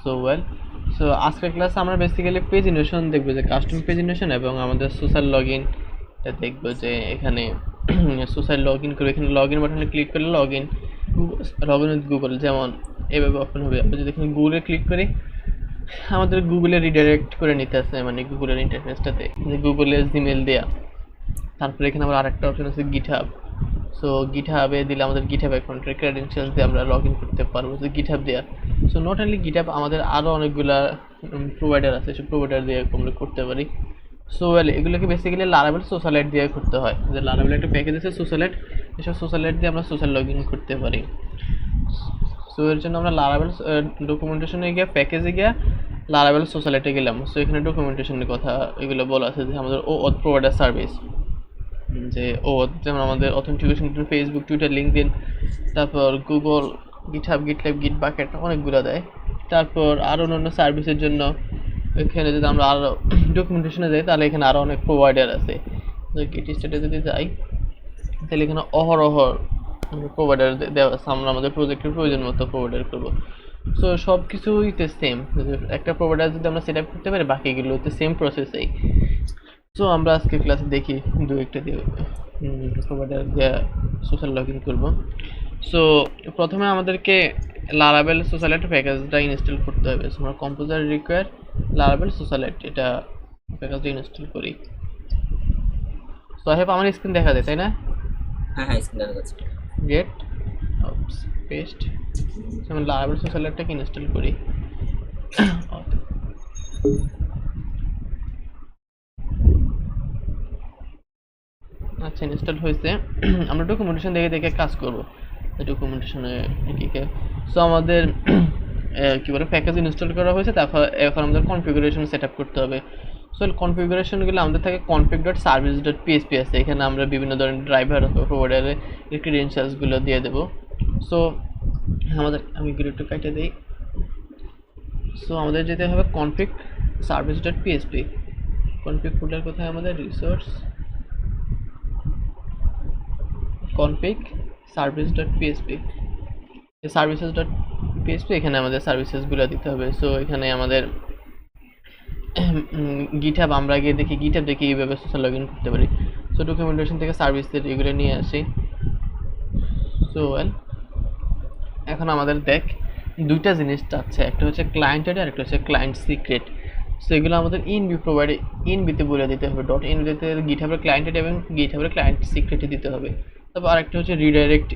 So well, so আজকের ক্লাসে আমরা বেসিক্যালি পেজ ইনোভেশন দেখবো, যে কাস্টম পেজ ইনোভেশন, এবং আমাদের সোশ্যাল লগ ইন দেখবো। যে এখানে সোশ্যাল লগ ইন করে এখানে লগ ইন বাটনে ক্লিক করলে লগ ইন উইথ গুগল যেমন এভাবে ওপেন হবে। আমরা যদি এখানে গুগলে ক্লিক করি, আমাদের গুগলে রিডাইরেক্ট করে নিতে আসে, মানে গুগলের ইন্টারফেসটাতে, যে গুগলের জিমেল দেওয়া। তারপরে এখানে আবার আরেকটা অপশন আছে গিটহাব। সো গিটহাবে দিলে আমাদের গিটহাব অ্যাকাউন্টের ক্রেডেনশিয়ালস দিয়ে আমরা লগ ইন করতে পারবো, তো গিটহাব দেওয়া। সো নট অনলি গিটহাব, আমাদের আরও অনেকগুলা প্রোভাইডার আছে, সব প্রোভাইডার দিয়ে আমরা করতে পারি। সো এগুলোকে বেসিক্যালি লারাভেল সোশ্যালাইট দিয়ে করতে হয়, যে লারাভেল একটা প্যাকেজ আছে সোশ্যালাইট, এসব সোশ্যালাইট দিয়ে আমরা সোশ্যাল লগ ইন করতে পারি। সো এর জন্য আমরা লারাভেল ডকুমেন্টেশনে গিয়ে প্যাকেজে গিয়ে লারাভেল সোশ্যালাইটে গেলাম। সো এখানে ডকুমেন্টেশনের কথা এগুলো বলা আছে, যে আমাদের OAuth প্রোভাইডার সার্ভিস, যে যেমন আমাদের অথেন্টিকেশন ফেসবুক, টুইটার, লিঙ্কডইন, তারপর গুগল, গিটহাব, গিটল্যাব, গিটবাকেট অনেকগুলো দেয়। তারপর আরও অন্যান্য সার্ভিসের জন্য এখানে যদি আমরা আরও ডকুমেন্টেশনে যাই, তাহলে এখানে আরও অনেক প্রোভাইডার আছে। গিট স্টেটে যদি যাই, তাহলে এখানে অহরহ প্রোভাইডার দেওয়া আছে, আমরা আমাদের প্রজেক্টের প্রয়োজন মতো প্রোভাইডার করবো। সো সব কিছুইতে সেম, একটা প্রোভাইডার যদি আমরা সেট আপ করতে পারি, বাকিগুলোতে সেম প্রসেসেই। সো আমরা আজকে ক্লাসে দেখি দু একটা দিয়ে প্রোভাইডার দিয়ে সোশ্যাল লগ ইন করবো। সো প্রথমে আমাদেরকে লারাভেল সোশ্যালাইট প্যাকেজটা ইনস্টল করতে হবে। সো আমরা কম্পোজার রিকোয়ার লারাভেল সোশ্যালাইট এটা প্যাকেজটা ইনস্টল করি। সো আই হোপ আমার স্ক্রিন দেখা যায়, তাই না? হ্যাঁ হ্যাঁ, স্ক্রিন দেখা যাচ্ছে। গেট পেস্ট, আমরা লারাভেল সোশ্যালাইটটাকে ইনস্টল করি। আচ্ছা, ইনস্টল হয়েছে। আমরা ডকুমেন্টেশন দেখে দেখে কাজ করব, ডকুমেন্টেশনে কী। সো আমাদের কী বলে প্যাকেজ ইনস্টল করা হয়েছে, তারপর এখন আমাদের কনফিগারেশন সেট আপ করতে হবে। সো কনফিগারেশনগুলো আমাদের থাকে config.service.php আছে, এখানে আমরা বিভিন্ন ধরনের ড্রাইভার অথবা প্রোভাইডারের ক্রিডেনশিয়ালসগুলো দিয়ে দেবো। সো আমি এগুলো একটু কেটে দিই। সো আমাদের যেতে হবে config.service.php, কনফিগ ফোল্ডার কোথায় আমাদের, রিসোর্স, config service.php, services.php, এখানে আমাদের সার্ভিসেসগুলো দিতে হবে। সো এখানে আমাদের গিটহাব, আমরা গিয়ে দেখি গিটহাব দেখি এইভাবে সোশ্যাল লগ ইন করতে পারি। সো ডকুমেন্টেশন থেকে সার্ভিসের এগুলো নিয়ে আসি। সো এখন আমাদের দেখ দুইটা জিনিস চাচ্ছে, একটা হচ্ছে ক্লায়েন্ট আইডি আর একটা হচ্ছে ক্লায়েন্ট সিক্রেট। সো এগুলো আমাদের ইনবিতে বলে দিতে হবে, .in-বিতে গিটহাবের ক্লায়েন্ট আইডি এবং গিটহাবের ক্লায়েন্ট সিক্রেটে দিতে হবে। তারপর আরেকটা হচ্ছে রিডাইরেক্ট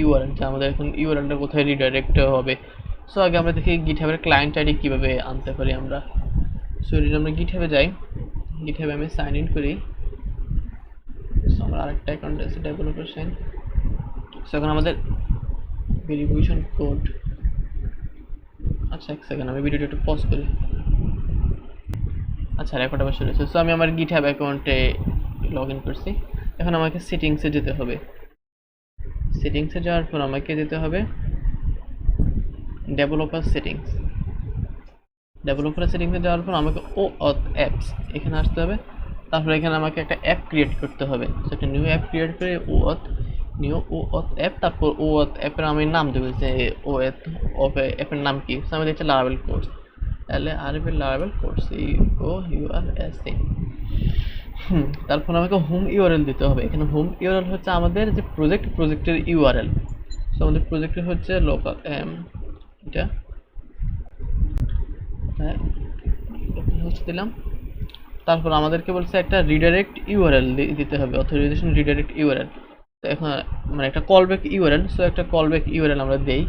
ইউআরএল, যে আমাদের এখন ইউআরএলটা কোথায় রিডাইরেক্ট হবে। সো আগে আমরা দেখি গিটহাবের ক্লায়েন্ট আইডি কীভাবে আনতে পারি আমরা। সো আমরা গিটহাবে যাই, গিটহাবে আমি সাইন ইন করি। সো আমার আরেকটা অ্যাকাউন্ট আছে, ডেভেলপার সাইন। সো এখন আমাদের ভেরিফিকেশন কোড, আচ্ছা এক সেকেন্ড আমি ভিডিওটা একটু পজ করি। আচ্ছা, রেকর্ড আবার শুরু হয়েছে। সো আমি আমার গিটহাব অ্যাকাউন্টে লগ ইন করছি। এখন আমাকে সেটিংসে যেতে হবে। সেটিংসে যাওয়ার পর আমাকে যেতে হবে ডেভেলপার সেটিংস। ডেভেলপার সেটিংসে যাওয়ার পর আমাকে OAuth অ্যাপস এখানে আসতে হবে। তারপরে এখানে আমাকে একটা অ্যাপ ক্রিয়েট করতে হবে। সো একটা নিউ অ্যাপ ক্রিয়েট করে OAuth অ্যাপ, তারপর OAuth অ্যাপের আমি নাম দেবো, যে OAuth অ্যাপের নাম কি। সো আমি দিচ্ছি Laravel course, Laravel course, COURSE। তারপর আমাকে হোম ইউআরএল দিতে হবে। এখানে হোম ইউআরএল হচ্ছে আমাদের যে প্রজেক্টের ইউআরএল। সো আমাদের প্রজেক্টের হচ্ছে লোকাল এটা হোস্ট দিলাম। তারপর আমাদেরকে বলছে একটা রিডাইরেক্ট ইউআরএল দিতে হবে, অথরাইজেশন রিডাইরেক্ট ইউআরএল। তো এখন মানে একটা কলব্যাক ইউআরএল। সো একটা কলব্যাক ইউআরএল আমরা দেই।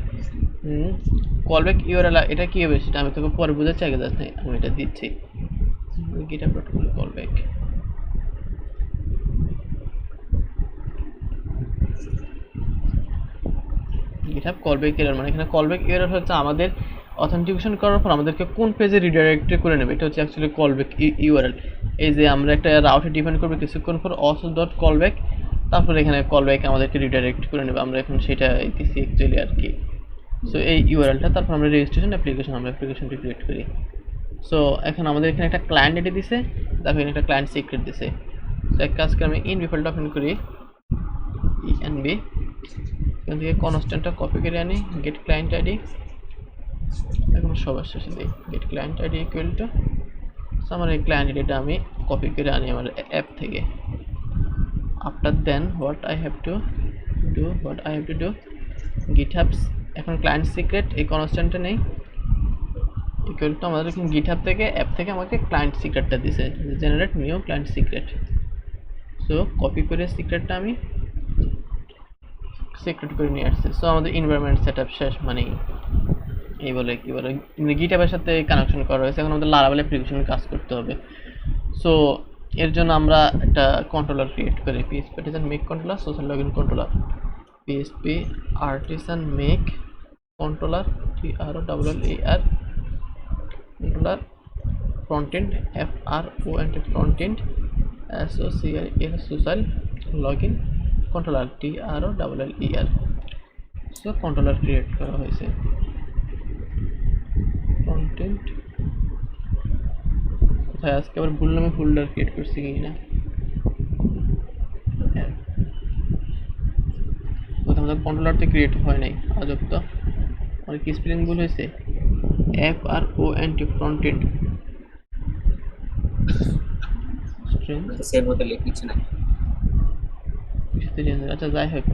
কলব্যাক ইউআরএল এটা কী হবে সেটা আমি তোকে পরে বোঝাচ্ছি, আগে যাচ্ছে আমি এটা দিচ্ছি। GitHub protocol callback, GitHub callback URL, মানে এখানে কলব্যাক ইউআরএল হচ্ছে আমাদের অথেন্টিকেশন করার পর আমাদেরকে কোন পেজে রিডাইরেক্ট করে নেবে, এটা হচ্ছে অ্যাকচুয়ালি কলব্যাক ইউআরএল। এই যে আমরা একটা রাউটে ডিফাইন করবো কিছুক্ষণ পর auth.callback, তারপর এখানে কলব্যাক আমাদেরকে রিডাইরেক্ট করে নেবে। আমরা এখন সেটা দিচ্ছি অ্যাকচুয়ালি আর কি। সো এই ইউআরএলটা, তারপর আমরা রেজিস্ট্রেশন আমরা অ্যাপ্লিকেশনটি ক্রিয়েট করি। সো এখন আমাদের এখানে একটা ক্লায়েন্ট আইডি দিছে, তারপর এখানে একটা ক্লায়েন্ট সিক্রেট দিছে। সো এক কাজ করে আমি ইনবি ফাইলটা ওপেন করি, env, এখান থেকে কনস্ট্যান্টটা কপি করে আনি, গেট ক্লায়েন্ট আইডি, এখন সবার শেষে দিই get client ID equal to, so আমার এই ক্লায়েন্ট আইডিটা আমি কপি করে আনি আমার অ্যাপ থেকে। After then what I have to do GitHubs, এখন ক্লায়েন্ট সিক্রেট এই কনস্ট্যান্টটা নেই, ইকুয়াল টু আমাদের এখন গিটহাব থেকে অ্যাপ থেকে আমাকে ক্লায়েন্ট সিক্রেটটা দিছে, generate new client secret. So copy করে সিক্রেটটা আমি সিক্রেট করে নিয়ে আসছি। সো আমাদের এনভায়রনমেন্ট সেটআপ শেষ, মানে এই বলে কি বলে গিটহাবের সাথে কানেকশন করা হয়েছে। এখন আমাদের লারাভেল অ্যাপ্লিকেশনে কাজ করতে হবে। সো এর জন্য আমরা একটা কন্ট্রোলার ক্রিয়েট করি, PHP artisan make controller social login controller, PHP artisan make controller TROLLER controller front-end FRONT front-end SOCIAL social login controller TROLLER। So controller create করা হয়েছে। ফ্রন্ট-এন্ড কোথায়, আজকে আবার ভুল নামে ফোল্ডার ক্রিয়েট করছি কি না, আমাদের কন্ট্রোলার তো ক্রিয়েট হয় নাই, আজব তো, অনেক স্পেলিং ভুল হয়েছে। FRONT ফ্রন্ট-এন্ড স্ট্রিং সেভ হতে লিখছে না। আচ্ছা যাই হোক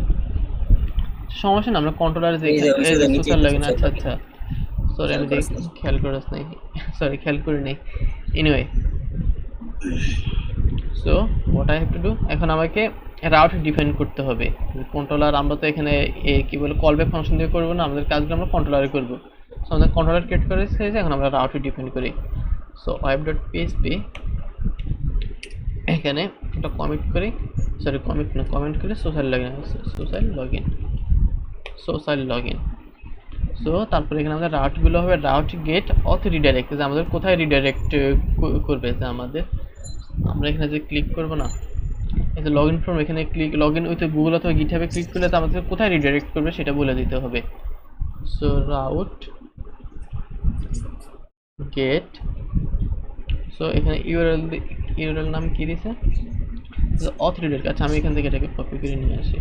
সমস্যা না, আমরা কন্ট্রোলারে যে এই যে নিচে সোশ্যাল লগইন, social আচ্ছা login। সরি আমি খেয়াল করিস নাই, সরি খেয়াল করি নাই। Anyway so what I have to do, এখন আমাকে রাউট ডিফাইন করতে হবে। কন্ট্রোলার আমরা তো এখানে কি বলে কলব্যাক ফাংশন দিয়ে করবো না, আমাদের কাজগুলো আমরা কন্ট্রোলারে করবো। সো আমাদের কন্ট্রোলার ক্রিয়েট করে এসেছে, এখন আমরা রাউট ডিফাইন করি। সো web.php এখানে একটা কমিট করি, সরি কমিট না কমেন্ট করে সোশ্যাল লগইন। সো তারপরে এখানে আমাদের রাউটগুলো হবে রাউট গেট অথ রিডাইরেক্ট, যে আমাদের কোথায় রিডাইরেক্ট করবে, যে আমাদের আমরা এখানে যে ক্লিক করব না, এই যে লগইন ফর্ম, এখানে ক্লিক লগইন উইথ গুগল অথবা গিটহাবে ক্লিক করলে তো আমাদের কোথায় রিডাইরেক্ট করবে সেটা বলে দিতে হবে। সো রাউট গেট, সো এখানে ইউআরএল নাম কি দিছে, অথ রিডাইরেক্ট। আচ্ছা আমি এখান থেকে এটাকে কপি করে নিয়ে আসি।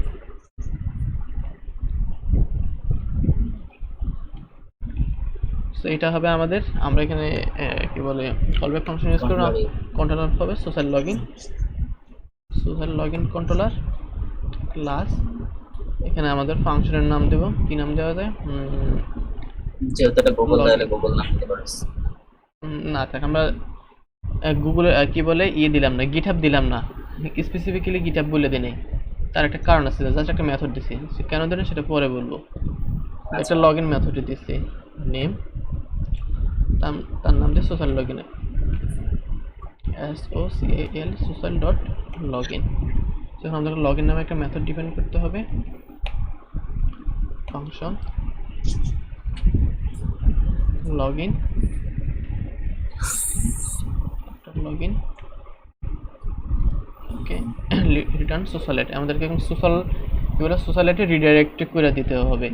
সো এটা হবে আমাদের, আমরা এখানে কি বলে কলব্যাক ফাংশন ইউজ করব, কন্ট্রোলার হবে সোশ্যাল লগইন কন্ট্রোলার ক্লাস, এখানে আমাদের ফাংশনের নাম দেব, কি নাম দেওয়া যায়, যেহেতু এটা গুগল তাহলে গুগল নাম দিতে পারিস। না থাক, আমরা গুগলে কি বলে দিলাম না, গিটহাব দিলাম না, স্পেসিফিক্যালি গিটহাব বলে দিই নাই, তার একটা কারণ আছে, জাস্ট একটা মেথড দিছি, কেন দিলেন সেটা পরে বলবো। একটা লগইন মেথড দিছি, নেম তার নাম দিয়ে social login, SOCIAL social dot login. যখন আমাদের লগইন নামে একটা মেথড ডিফাইন করতে হবে, ফাংশন লগইন ওকে রিটার্ন সোশ্যালিটি, আমাদেরকে এখন সোশ্যালিটি রিডাইরেক্ট করে দিতে হবে,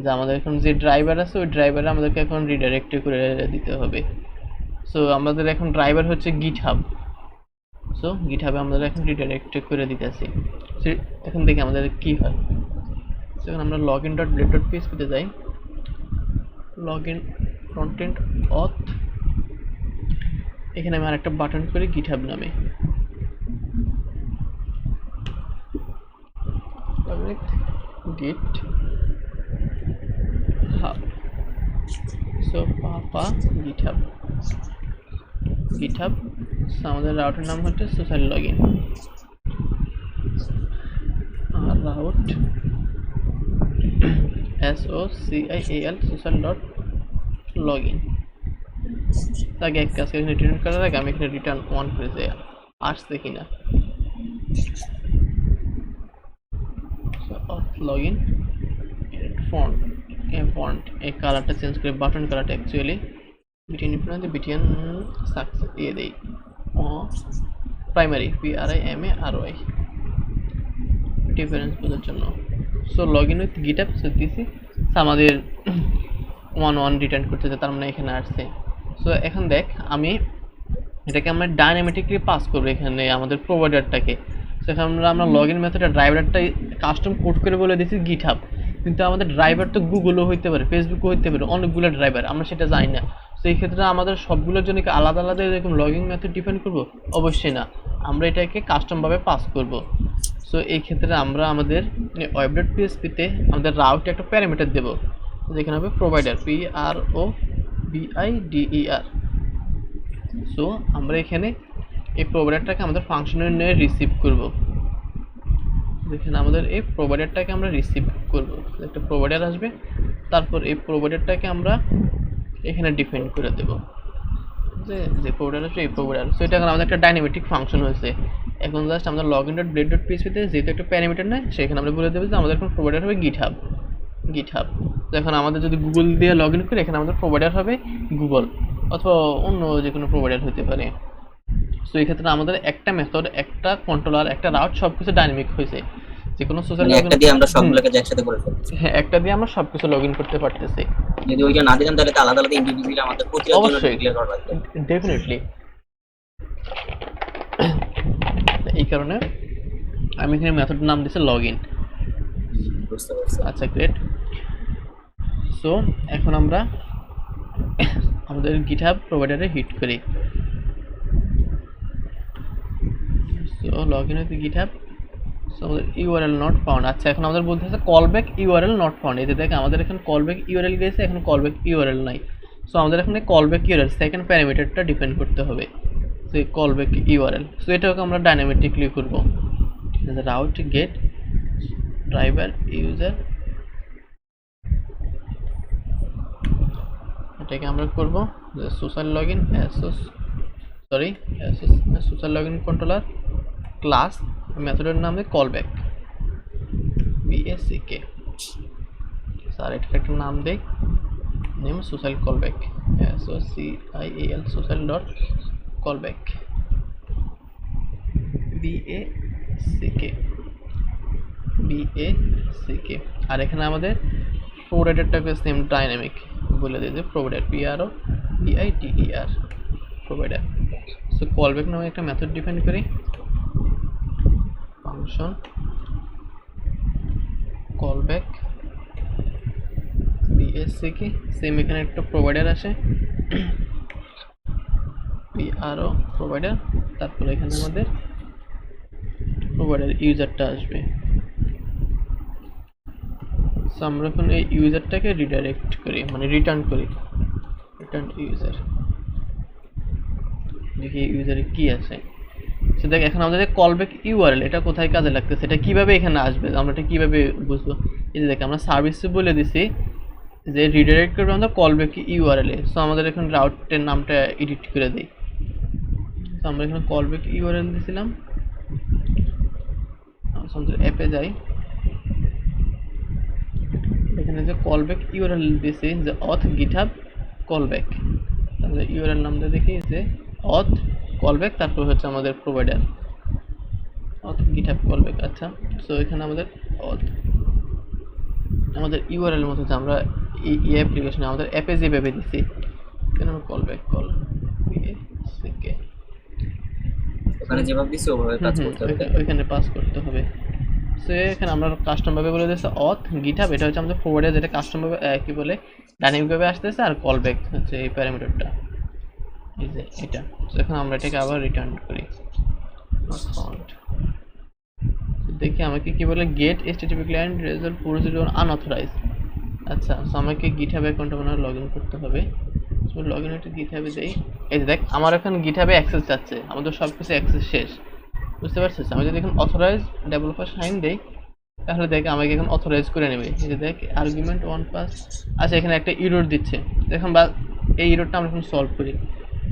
যে আমাদের এখন যে ড্রাইভার আছে ওই ড্রাইভারে আমাদেরকে এখন রিডাইরেক্ট করে দিতে হবে। সো আমাদের এখন ড্রাইভার হচ্ছে গিটহাব, সো গিটহাবে আমাদের এখন রিডাইরেক্ট করে দিতেছি। এখন দেখি আমাদের কি হয়। সেখানে আমরা login.blade.php তে যাই, লগইন ফ্রন্ট-এন্ড অথ, এখানে আমি আরেকটা বাটন করি গিটহাব নামে, গিট হাব, সো পাপা গিটহাব, আমাদের রাউটের নাম হচ্ছে সোশ্যাল লগইন, আর route SOCIAL social dot login. আগে এক কাজ এখানে রিটার্ন করার আগে আমি এখানে রিটার্ন 1 করে যাই, আসছে কিনা। লগইন ফন্ট এই কালারটা চেঞ্জ করে বাটন কালারটা অ্যাকচুয়ালি বিটিএন সাকসেস দিয়ে দেই, প্রাইমারি PRIMARY ডিফারেন্স বোঝার জন্য। সো লগইন উইথ গিটহাব দিছি, আমাদের 1 রিটার্ন করতেছে, তার মানে এখানে আসছে। সো এখন দেখ আমি এটাকে আমরা ডাইনামিকলি পাস করবো এখানে আমাদের প্রোভাইডারটাকে। সেখানে আমরা লগইন মেথডে ড্রাইভারটাই কাস্টম কোড করে বলে দিয়েছি গিটহাব, কিন্তু আমাদের ড্রাইভার তো গুগলও হইতে পারে, ফেসবুকও হইতে পারে, অনেকগুলো ড্রাইভার, আমরা সেটা জানি না। তো এই ক্ষেত্রে আমাদের সবগুলোর জন্য কি আলাদা আলাদা এরকম লগইন মেথড ডিফাইন করব? অবশ্যই না, আমরা এটাকে কাস্টমভাবে পাস করব। সো এই ক্ষেত্রে আমরা আমাদের web.php-তে আমাদের রাউটে একটা প্যারামিটার দেব, যেখানে হবে প্রোভাইডার, PROVIDER। সো আমরা এখানে এই প্রোভাইডারটাকে আমাদের ফাংশনের নিয়ে রিসিভ করব। দেখেন আমাদের এই প্রোভাইডারটাকে আমরা রিসিভ করব, একটা প্রোভাইডার আসবে, তারপর এই প্রোভাইডারটাকে আমরা এখানে ডিফাইন করে দেব, যে প্রোভাইডার আছে এই প্রোভাইডার। সো এটা আমাদের একটা ডাইনামিক ফাংশন হয়েছে। এখন জাস্ট আমরা login.blade.php-তে যেহেতু একটা প্যারামিটার নেয়, সেখানে আমরা বলে দেবো যে আমাদের এখন প্রোভাইডার হবে গিটহাব। এখন আমাদের যদি গুগল দিয়ে লগ ইন করি, এখানে আমাদের প্রোভাইডার হবে গুগল অথবা অন্য যে কোনো প্রোভাইডার হতে পারে। সো এই ক্ষেত্রে আমাদের একটা মেথড, একটা কন্ট্রোলার, একটা রাউট সবকিছু ডাইনামিক হয়েছে। যে কোনো সোশ্যাল মানে একটা দিয়ে আমরা সবগুলোকে একসাথে করে ফেলছি। হ্যাঁ, একটা দিয়ে আমরা সবকিছু লগ ইন করতে পারতেছি। যদি ওইটা না দিতাম তাহলে তো আলাদা আলাদা ইন্ডিভিজুয়ালি আমাদের প্রতিটা জন্য অবশ্যই, ডিক্লেয়ার করা লাগবে। ডেফিনেটলি। এই কারণে আমি এখানে মেথডের নাম দিয়েছি লগ ইন। বুঝতে পারছি। আচ্ছা, গ্রেট। সো এখন আমরা আমাদের গিটহাব প্রোভাইডারে হিট করি। So log in with GitHub. So আমাদের ইউআরএল নট ফাউন্ড। আচ্ছা, এখন আমাদের বলতে হচ্ছে কলব্যাক ইউআরএল নট ফাউন্ড। এই যে দেখেন আমাদের এখানে কলব্যাক ইউআরএল গেছে, এখন কলব্যাক ইউআরএল নাই। সো আমাদের এখানে কলব্যাক ইউআরএল সেকেন্ড প্যারামিটারটা ডিপেন্ড করতে হবে, সো কলব্যাক ইউআরএল। সো এটাকে আমরা ডাইনামিকলি করব, রাউট গেট ড্রাইভার ইউজার, এটাকে আমরা করব social login social login controller class, মেথডের নাম হবে কলব্যাক BACK। স্যার এটা একটা নাম দেই, name social callback SOCIAL social dot callback BACK। আর এখানে আমাদের প্রোভাইডারটাকে সেম ডাইনামিক বলে দিই যে provider PROVIDER provider. So callback নামে একটা মেথড ডিফাইন করি, ফাংশন কলব্যাক BACK। সেম এখানে একটা প্রোভাইডার আসে PRO প্রোভাইডার, তারপরে এখানে আমাদের প্রোভাইডার ইউজারটা আসবে। সো আমরা এখন এই ইউজারটাকে রিডাইরেক্ট করি, মানে রিটার্ন করি, রিটার্ন ইউজার। দেখি ইউজারে কি আছে। সো দেখ এখন আমাদের কলব্যাক ইউআরএল এটা কোথায় কাজে লাগতেছে, এটা কিভাবে এখানে আসবে, আমরা এটা কিভাবে বুঝবো? এই যে দেখ আমরা সার্ভিসে বলে দিছি যে রিডাইরেক্ট করবে আমাদের কলব্যাক ইউআরএল এ। সো আমাদের এখন রাউটের নামটা এডিট করে দেই। সো আমরা এখানে কলব্যাক ইউআরএল দিছিলাম, আমাদের অ্যাপে যাই, এখানে যে কলব্যাক ইউআরএল দিছি যে অথ গিটহাব কলব্যাক, তাহলে ইউআরএল নামটা দেখি যে অথ কলব্যাক, তারপর হচ্ছে আমাদের প্রোভাইডার অথ গিটহাব কলব্যাক। আচ্ছা, সো এখানে আমাদের অথ আমাদের ইউআরএল মতো যে আমরা এই অ্যাপ্লিকেশনে আমাদের অ্যাপে যেভাবে দিছি, এখানে আমরা কলব্যাক কল BACK ওখানে যেভাবে দিছি ওভাবে কাজ করতে হবে, ওইখানে পাস করতে হবে। সো এখানে আমরা কাস্টম ভাবে বলে দিয়েছি অথ গিটহাব, এটা হচ্ছে আমাদের প্রোভাইডার যেটা কাস্টম ভাবে কি বলে ডাইনামিক ভাবে আসতেছে, আর কলব্যাক হচ্ছে এই প্যারামিটারটা, এই যে এটা। সো এখন আমরা এটাকে আবার রিটার্ন করি নট ফাউন্ড। দেখি আমাকে কি বলে get HTTP client result procedure unauthorised. আচ্ছা, সো আমাকে গিটহাব অ্যাকাউন্টে মনে হয় লগইন করতে হবে। সো লগইন হতে গিটহাবে যাই, এই যে দেখ আমার এখন গিটহাবে অ্যাক্সেস যাচ্ছে, আমাদের সব কিছু অ্যাক্সেস শেষ, বুঝতে পারছিস? আমি যদি এখন অথরাইজ ডেভেলপার সাইন দেই, তাহলে দেখ আমাকে এখন অথরাইজ করে নেবে। এই যে দেখ আর্গুমেন্ট 1 পাস। আচ্ছা, এখানে একটা এরর দিচ্ছে, দেখুন বা এই এররটা আমরা এখন সলভ করি।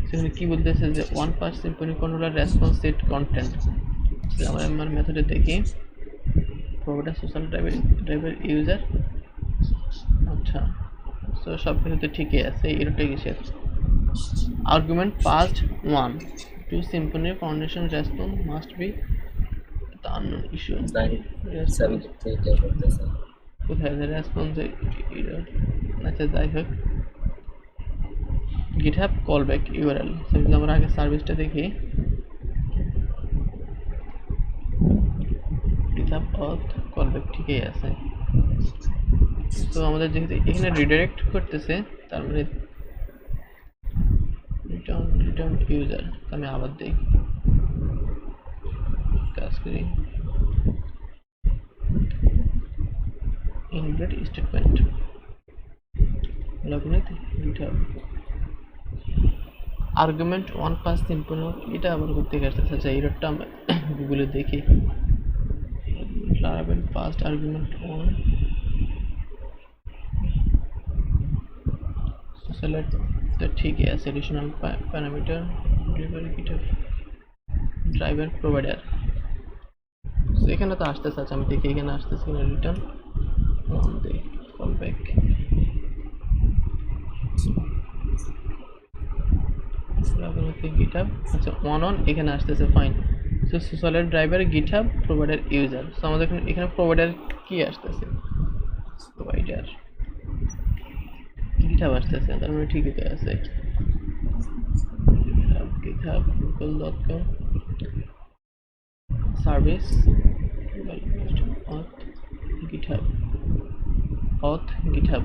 সেখানে কি বলতেছে যে 1 pass Symfony controller response set content. আমরা আমার মেথডে দেখি প্রোভাইডার সোশ্যাল ড্রাইভার ইউজার। আচ্ছা, সো সব কিছুতে ঠিকই আছে, এরটা কিসের? Argument passed 1 to Symfony foundation response must be the unknown issue. কোথায় রেসপন্স এরর? আচ্ছা, যাই হোক গিটহাব কলব্যাক ইউআরএল। সেটা আমরা আগে সার্ভিসটা দেখি, গিটহাব অথ কলব্যাক ঠিকই আছে। তো আমাদের যেহেতু এখানে রিডাইরেক্ট করতেছে, তার মানে রিটার্ন ইউজার, আমি আবার দিই, কাজ করি inbred statement login with GitHub argument 1 pass simple. এটা আবার করতে গেছে, আচ্ছা এরটা আমরা গুগলে দেখি। Laravel passed argument 1, so select the ঠিক আছে additional parameter delivery github driver provider। so এখানে তো আসতেছে, আচ্ছা আমি দেখি এখানে আসতেছে কিনা, return on the call back, GitHub, আচ্ছা অন এখানে আসতেছে, fine. So social driver GitHub provider user, so আমাদের এখানে প্রোভাইডার কি আসতেছে, প্রোভাইডার GitHub আসতেছে, তার মানে ঠিকই তো আছে। GitHub google.com service GitHub auth GitHub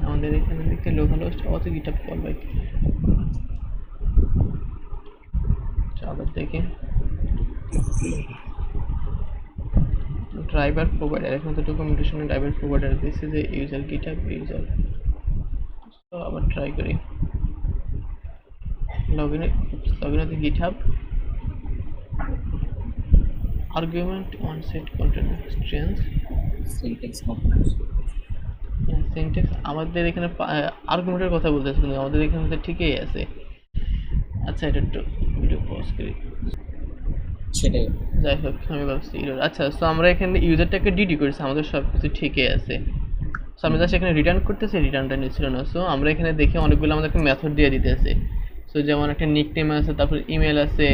আমাদের এখানে লিখতে local host auth GitHub call back. আবার দেখি ড্রাইভার প্রোভাইডার, এখানে তো ডকুমেন্টেশনে ড্রাইভার প্রোভাইডার দিয়েছে যে ইউজার GitHub ইউজার। তো আবার ট্রাই করি login with GitHub argument on set contained strings syntax আমাদের এখানে আর্গুমেন্টের কথা বলতেছে, কিন্তু আমাদের এখানে তো ঠিকই আছে। আচ্ছা এটা একটু ভিডিও পজ করি, সেটাই যাই হোক আমি ভাবছি এরর। আচ্ছা সো আমরা এখানে ইউজারটাকে ডিডি করেছি, আমাদের সব কিছু ঠিকই আছে। সো আমরা জাস্ট এখানে রিটার্ন করতেছি, রিটার্নটা নিচ্ছিল না। সো আমরা এখানে দেখি অনেকগুলো আমাদেরকে মেথড দিয়ে দিতেছে। সো যেমন একটা নিকনেম আছে, তারপর ইমেল আছে,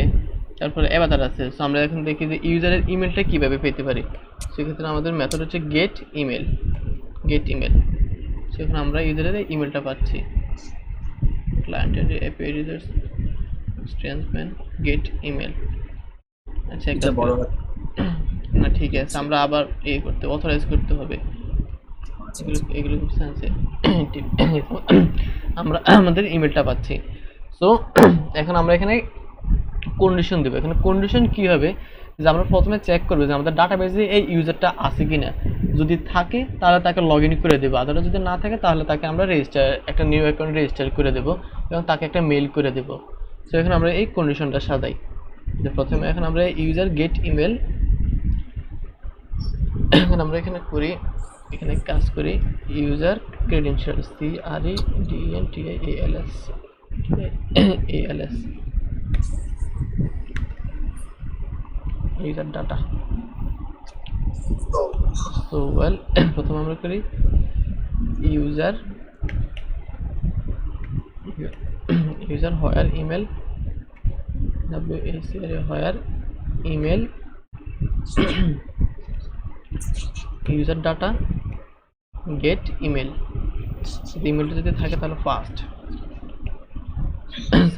তারপর অ্যাভাটার আছে। সো আমরা এখন দেখি যে ইউজারের ইমেলটা কীভাবে পেতে পারি। সেক্ষেত্রে আমাদের মেথড হচ্ছে গেট ইমেল। সেখানে আমরা ইউজারের ইমেলটা পাচ্ছি, ক্লায়েন্টের এপিআই ইউজার্স স্ট্রেংথম্যান গেট ইমেল। আচ্ছা একটা বড় না, ঠিক আছে আমরা আবার করতে অথরাইজ করতে হবে, এগুলো খুব সেন্সিটিভ। আমরা আমাদের ইমেলটা পাচ্ছি। সো এখন আমরা এখানে কন্ডিশন দেবো। এখানে কন্ডিশন কি হবে, যে আমরা প্রথমে চেক করবো যে আমাদের ডাটাবেসে এই ইউজারটা আছে কিনা, যদি থাকে তাহলে তাকে লগ ইন করে দেবো, আদারওয়াইজ যদি না থাকে তাহলে তাকে আমরা রেজিস্টার একটা নিউ অ্যাকাউন্ট রেজিস্টার করে দেবো এবং তাকে একটা মেল করে দেবো। সো এখন আমরা এই কন্ডিশনটা সাজাই যে প্রথমে এখন আমরা ইউজার গেট ইমেল, এখন আমরা এখানে করি, এখানে কাজ করি user credential CREDENTIALS user data. So well প্রথমে আমরা করি user where email where email user data get email. ইমেলটা যদি থাকে তাহলে ফার্স্ট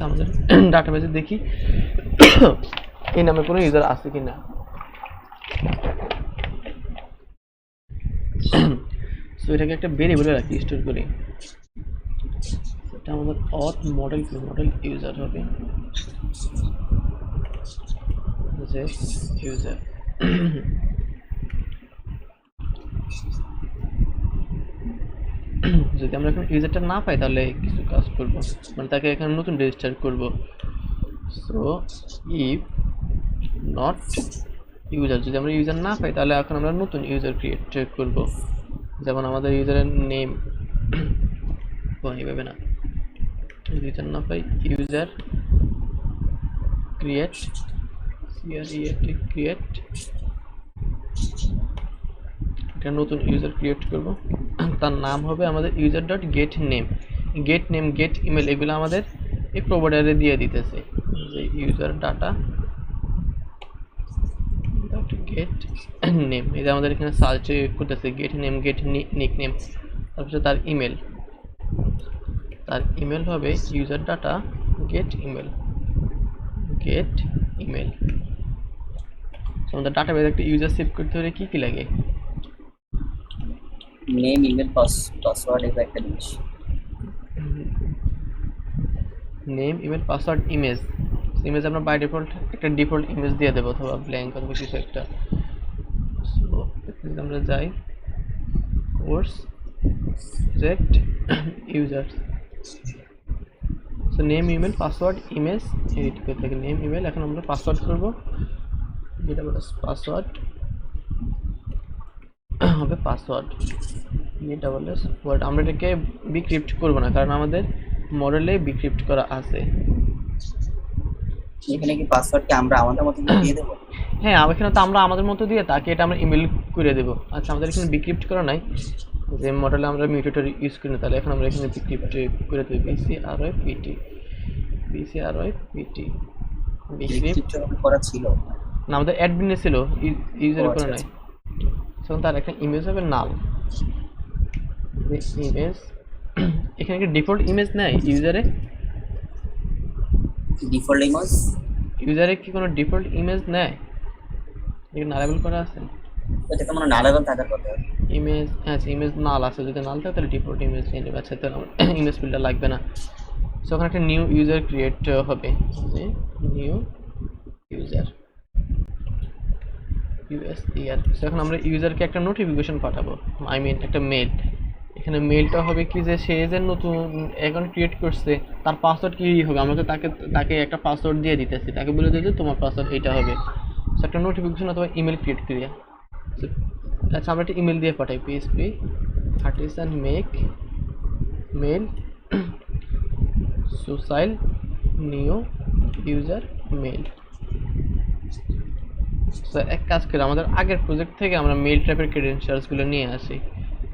আমাদের ডাটাবেসে দেখি এই নামে কোনো ইউজার আছে কিনা। সো এটাকে একটা ভেরিয়েবলে রাখি, স্টোর করি। এটা আমাদের অথ মডেল ইউজার হবে, ইউজার। যদি আমরা এখন ইউজারটা না পাই তাহলে কিছু কাজ করব, মানে তাকে এখানে নতুন রেজিস্টার করব। সো ইফ নট ইউজার, যদি আমরা ইউজার না পাই তাহলে এখন আমরা নতুন ইউজার ক্রিয়েট করব। যেমন আমাদের ইউজারের নেম এইভাবে না, ইউজার না পাই ইউজার ক্রিয়েট একটা নতুন ইউজার ক্রিয়েট করব, তার নাম হবে আমাদের user dot get name get email. এগুলো আমাদের এই প্রোভাইডারে দিয়ে দিতেছে যে user data dot get name. এটা আমাদের এখানে সার্চ করতেছে গেট নেম গেট নিকনেম, তারপরে তার ইমেল হবে ইউজার ডাটা গেট ইমেল। আমাদের ডাটাবেসে একটা ইউজার সেভ করতে হলে কি লাগে, নেম ইমেল পাসওয়ার্ড এর একটা জিনিস। Name email password image. Image আমরা বাই ডিফল্ট একটা ডিফল্ট ইমেজ দিয়ে দেবো অথবা ব্ল্যাঙ্ক অথবা কিছু একটা। সো আমরা যাই course project user. So name email password image edit করে থাকি নেম ইমেল। এখন আমরা পাসওয়ার্ড করবো, যেটা বলে পাসওয়ার্ড হবে পাসওয়ার্ড এটা বলে ওয়ার্ড। আমরা এটাকে বিক্রিপ্ট করবো না কারণ আমাদের মডেলে বিক্রিপ্ট করা আছে। এখানে কি পাসওয়ার্ডকে আমরা আমাদের মতো দিয়ে দেবো? হ্যাঁ, এখানে তো আমরা আমাদের মতো দিয়ে তাকে এটা আমরা ইমেল করে দেবো। আচ্ছা, আমাদের এখানে বিক্রিপ্ট করা নাই, যে মডেলে আমরা মিউটেটর ইউজ করি না, তাহলে এখন আমরা এখানে বিক্রিপ্ট করে দেবো BCRYPT BCRYPT বিক্রিপ্ট করা ছিল না, আমাদের অ্যাডমিনে ছিল, ইউজার করে নাই। তখন তার একটা ইমেজ হবে নাল ইমেজ। এখানে কি ডিফল্ট ইমেজ নেয় ইউজারে? ডিফল্ট ইমেজ ইউজারে কি কোনো ডিফল্ট ইমেজ নেয়? এখানে নালেবল করা আছে এটা তো মানে নালেবল থাকার কথা। ইমেজ, হ্যাঁ ইমেজ নাল আছে, যদি নাল থাকে তাহলে ডিফল্ট ইমেজ নিয়ে নেবে। আচ্ছা, তাহলে ইমেজ ফিল্টার লাগবে না। সো ওখানে একটা নিউ ইউজার ক্রিয়েট হবে, যে নিউ ইউজার ইউএসইআর। সো এখন আমরা ইউজারকে একটা নোটিফিকেশন পাঠাবো, আই মিন একটা মেল। এখানে মেলটা হবে কি, যে সে যে নতুন অ্যাকাউন্ট ক্রিয়েট করছে তার পাসওয়ার্ড কী হবে, আমরা তো তাকে একটা পাসওয়ার্ড দিয়ে দিতেছি, তাকে বলে দিই যে তোমার পাসওয়ার্ড এইটা হবে। সো একটা নোটিফিকেশন অথবা ইমেল ক্রিয়েট করিয়া। আচ্ছা, আমরা একটা ইমেল দিয়ে পাঠাই PHP artisan make mail সুসাইল নিউ ইউজার মেল। সো এক কাজ করে আমাদের আগের প্রজেক্ট থেকে আমরা মেল টাইপের ক্রেডেনশিয়ালসগুলো নিয়ে আসি,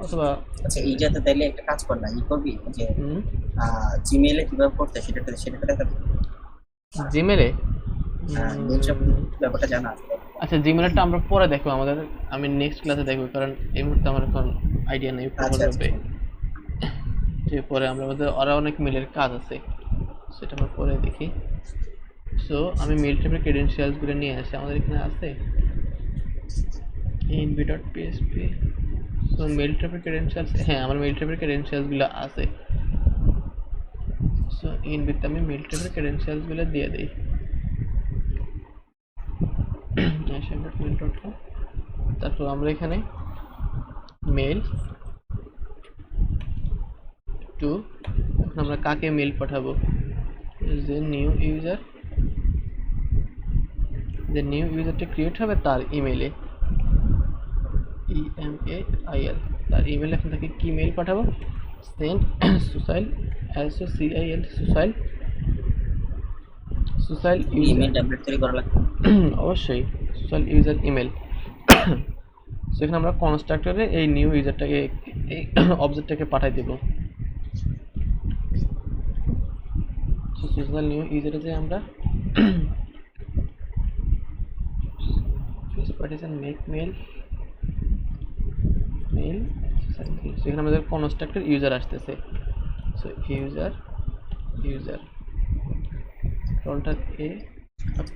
অথবা আচ্ছা এইটাতে তাইলে একটা কাজ কর না, ই করবি যে জিমেইলে কিভাবে করতে সেটা দেখাবি জিমেলে। এইসব ব্যাপারটা জানা আছে। আচ্ছা, জিমেলটা আমরা পরে দেখবো, আমাদের আমি নেক্সট ক্লাসে দেখবো, কারণ এই মুহূর্তে আমার এখন আইডিয়া নেই প্রপারভাবে। যে পরে আমরা ওরা অনেক মেলের কাজ আছে, সেটা আমরা পরে দেখি। সো আমি মেল টাইপের ক্রেডেনশিয়ালসগুলো নিয়ে আসি, আমাদের এখানে আছে inv.php। সো মেল টাইপের ক্রেডেনশিয়ালস, হ্যাঁ আমার মেল টাইপের ক্রেডেনশিয়ালসগুলো আছে। সো ইনভিতে আমি মেল টাইপের ক্রেডেনশিয়ালসগুলো দিয়ে দিই। তারপর আমরা এখানে মেল টু, এখন আমরা কাকে মেল পাঠাবো, যে নিউ ইউজার, যে নিউ ইউজারটা ক্রিয়েট হবে তার ইমেলে, EMAIL, তার ইমেলে এখন তাকে কি মেল পাঠাবো, সেন্ড সুসাইল SOCIL সুসাইল ইমেল টেমপ্লেট তৈরি করা লাগবে অবশ্যই সুসাইল ইউজার ইমেল। সেখানে আমরা কনস্ট্রাক্টরে এই নিউ ইউজারটাকে, এই অবজেক্টটাকে পাঠাই দেব। সুসাইল নিউ ইউজারে যে আমরা পার্টিশন মেক মেল সেখানে আমাদের কনস্ট্রাক্টর ইউজার আসতেছে। সো ইউজার রোলটা এ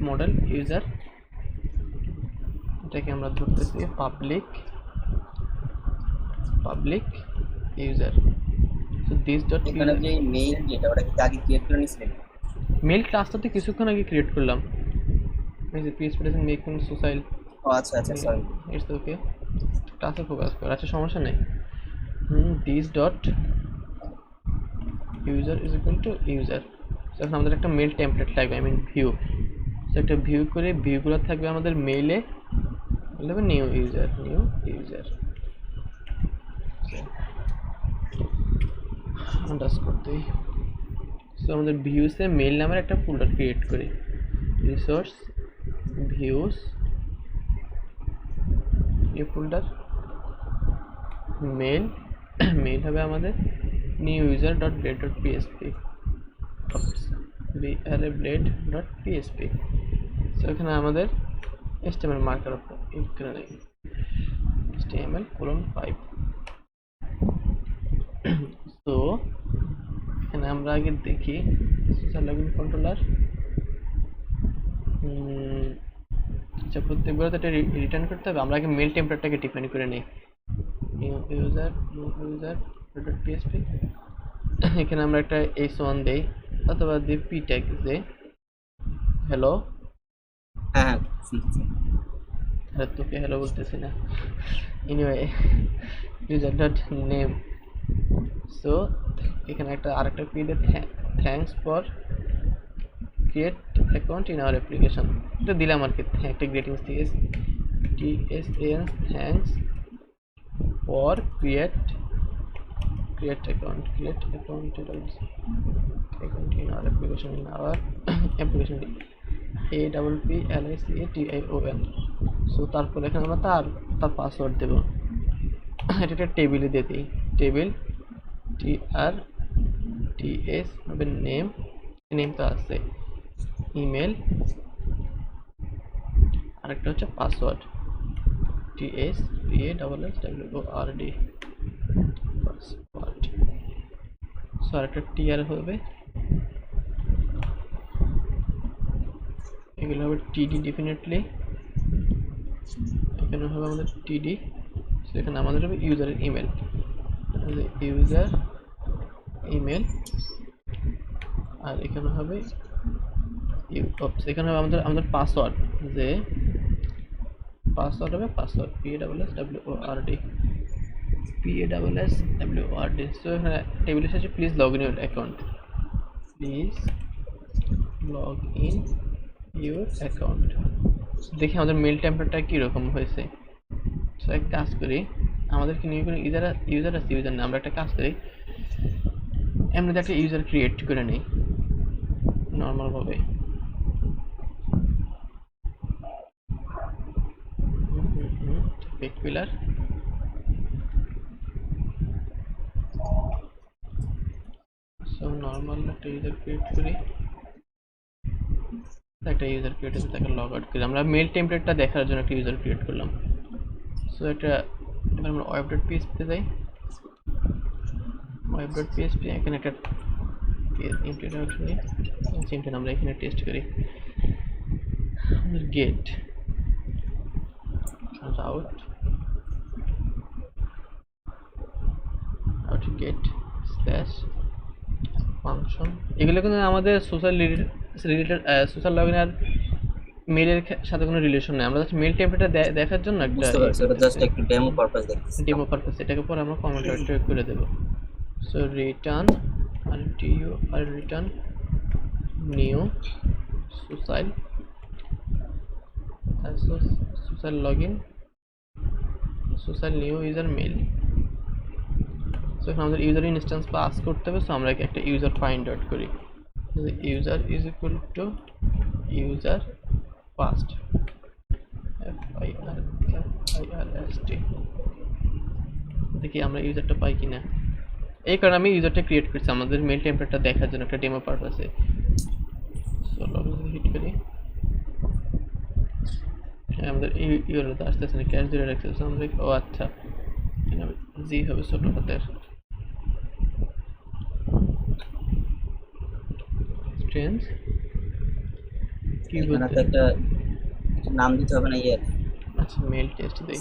মডেল ইউজার, এটাকে আমরা ধরতেছি public user. So this dot এখানে যে মেইল যেটা ওটা কি আগে ক্রিয়েট করে নিছিলেন? মেল ক্লাসটাতে কিছুক্ষণ আগে ক্রিয়েট করলাম, এই যে PHP মেক সোসাইল। ও আচ্ছা সরি, ইটস ওকে, ক্লাসে ফোকাস কর, আচ্ছা সমস্যা নেই। This dot user is equal to user. এখন আমাদের একটা মেল টেমপ্লেট লাগবে, আই মিন ভিউ। সো একটা ভিউ করে ভিউগুলো থাকবে আমাদের মেইলে, বলবে নিউ ইউজার আন্ডারস্কোর দিই। সো আমাদের ভিউসে মেল নামের একটা ফোল্ডার ক্রিয়েট করি, resource views new folder mail হবে আমাদের new user dot blade dot PHP blade.php। So এখানে আমাদের HTML মার্কার এখানে HTML:5। তো এখানে আমরা আগে দেখি সোশ্যাল লগইন কন্ট্রোলার। আচ্ছা, প্রত্যেকবার তো এটা রিটার্ন করতে হবে, আমরা আগে মেল টেমপ্লেটটাকে ডিফাইন করে নিই। নিউ ইউজার ডট পিএসপি, এখানে আমরা একটা h1 দেই অথবা দিই p ট্যাগ যে হ্যালো। হ্যাঁ ঠিক আছে। আরে তোকে হ্যালো বলতেছি না, anyway user dot name. So এখানে আরেকটা p দিয়ে thanks for create account in our application, এটা দিলাম আর কি, একটা greetings TSAN thanks for create account in our application APPLICATION। So তারপর এখানে আমরা তার পাসওয়ার্ড দেব, এটা একটা টেবিলে দিয়ে দিই, টেবিল TRTS হবে নেম তো আছে, ইমেল, আরেকটা হচ্ছে পাসওয়ার্ড TSPASSWORD পাসওয়ার্ড। সো আরেকটা TR হবে, এগুলো হবে TD ডেফিনেটলি, এখানে হবে আমাদের TD। সো এখানে আমাদের হবে ইউজারের ইমেল, ইউজার ইমেল, আর এখানে হবে এখানে হবে আমাদের পাসওয়ার্ড, যে পাসওয়ার্ড হবে পাসওয়ার্ড PASSWORD। সো এখানে টেবিলে এসেছে please log in your account, please log in your account. দেখি আমাদের মেল টেমপ্লেটটা কীরকম হয়েছে। সো এক কাজ করি, আমাদের কি নিউ কোনো ইউজার আছে, ইউজার না, আমরা একটা কাজ করি, এমনিতে একটা ইউজার ক্রিয়েট করে নিই নর্মালভাবে। পিলার সো নর্মাল একটা ইউজার ক্রিয়েট করি, একটা ইউজার ক্রিয়েট হয়েছে, তাকে লগ আউট করি। আমরা মেল টেমপ্লেটটা দেখার জন্য একটা ইউজার ক্রিয়েট করলাম। সো এটা এবার আমরা web.php যাই, web.php এখানে একটা ইন্ট্রোডাকশন নিই, সিম্পল আমরা এখানে টেস্ট করি, গেট গেট স্ল্যাশ ফাংশন। এগুলো কিন্তু আমাদের সোশ্যাল লগইন আর মেলের সাথে কোনো রিলেশন নেই, আমরা জাস্ট মেল টেমপ্লেটটা দেখার জন্য একটা জাস্ট একটু ডেমো পারপাস দেখতেছি, ডেমো পারপাস। এটাকে পরে আমরা কমেন্ট করে দেব। So return new social login new user mail. So এখানে আমাদের ইউজার ইনস্ট্যান্স পাস করতে হবে। সো আমরা একটা ইউজার ফাইন্ড আউট করি, user is equal to user first FIRST। দেখি আমরা ইউজারটা পাই কিনা, এই কারণে আমি ইউজারটা ক্রিয়েট করছি আমাদের মেল টেমপ্লেটটা দেখার জন্য, একটা ডেমো পারপাসে। সো লগইন হিট করি, আমাদের এই ইউআরএল তো আসতেছে না, ক্যাশ জিরো অ্যাক্সেস আমরা, ও আচ্ছা জি হবে ছোট হাতের, স্ট্রেঞ্জ কি বলতে একটা নাম দিতে হবে না ইয়ে। আচ্ছা মেল টেস্ট দেই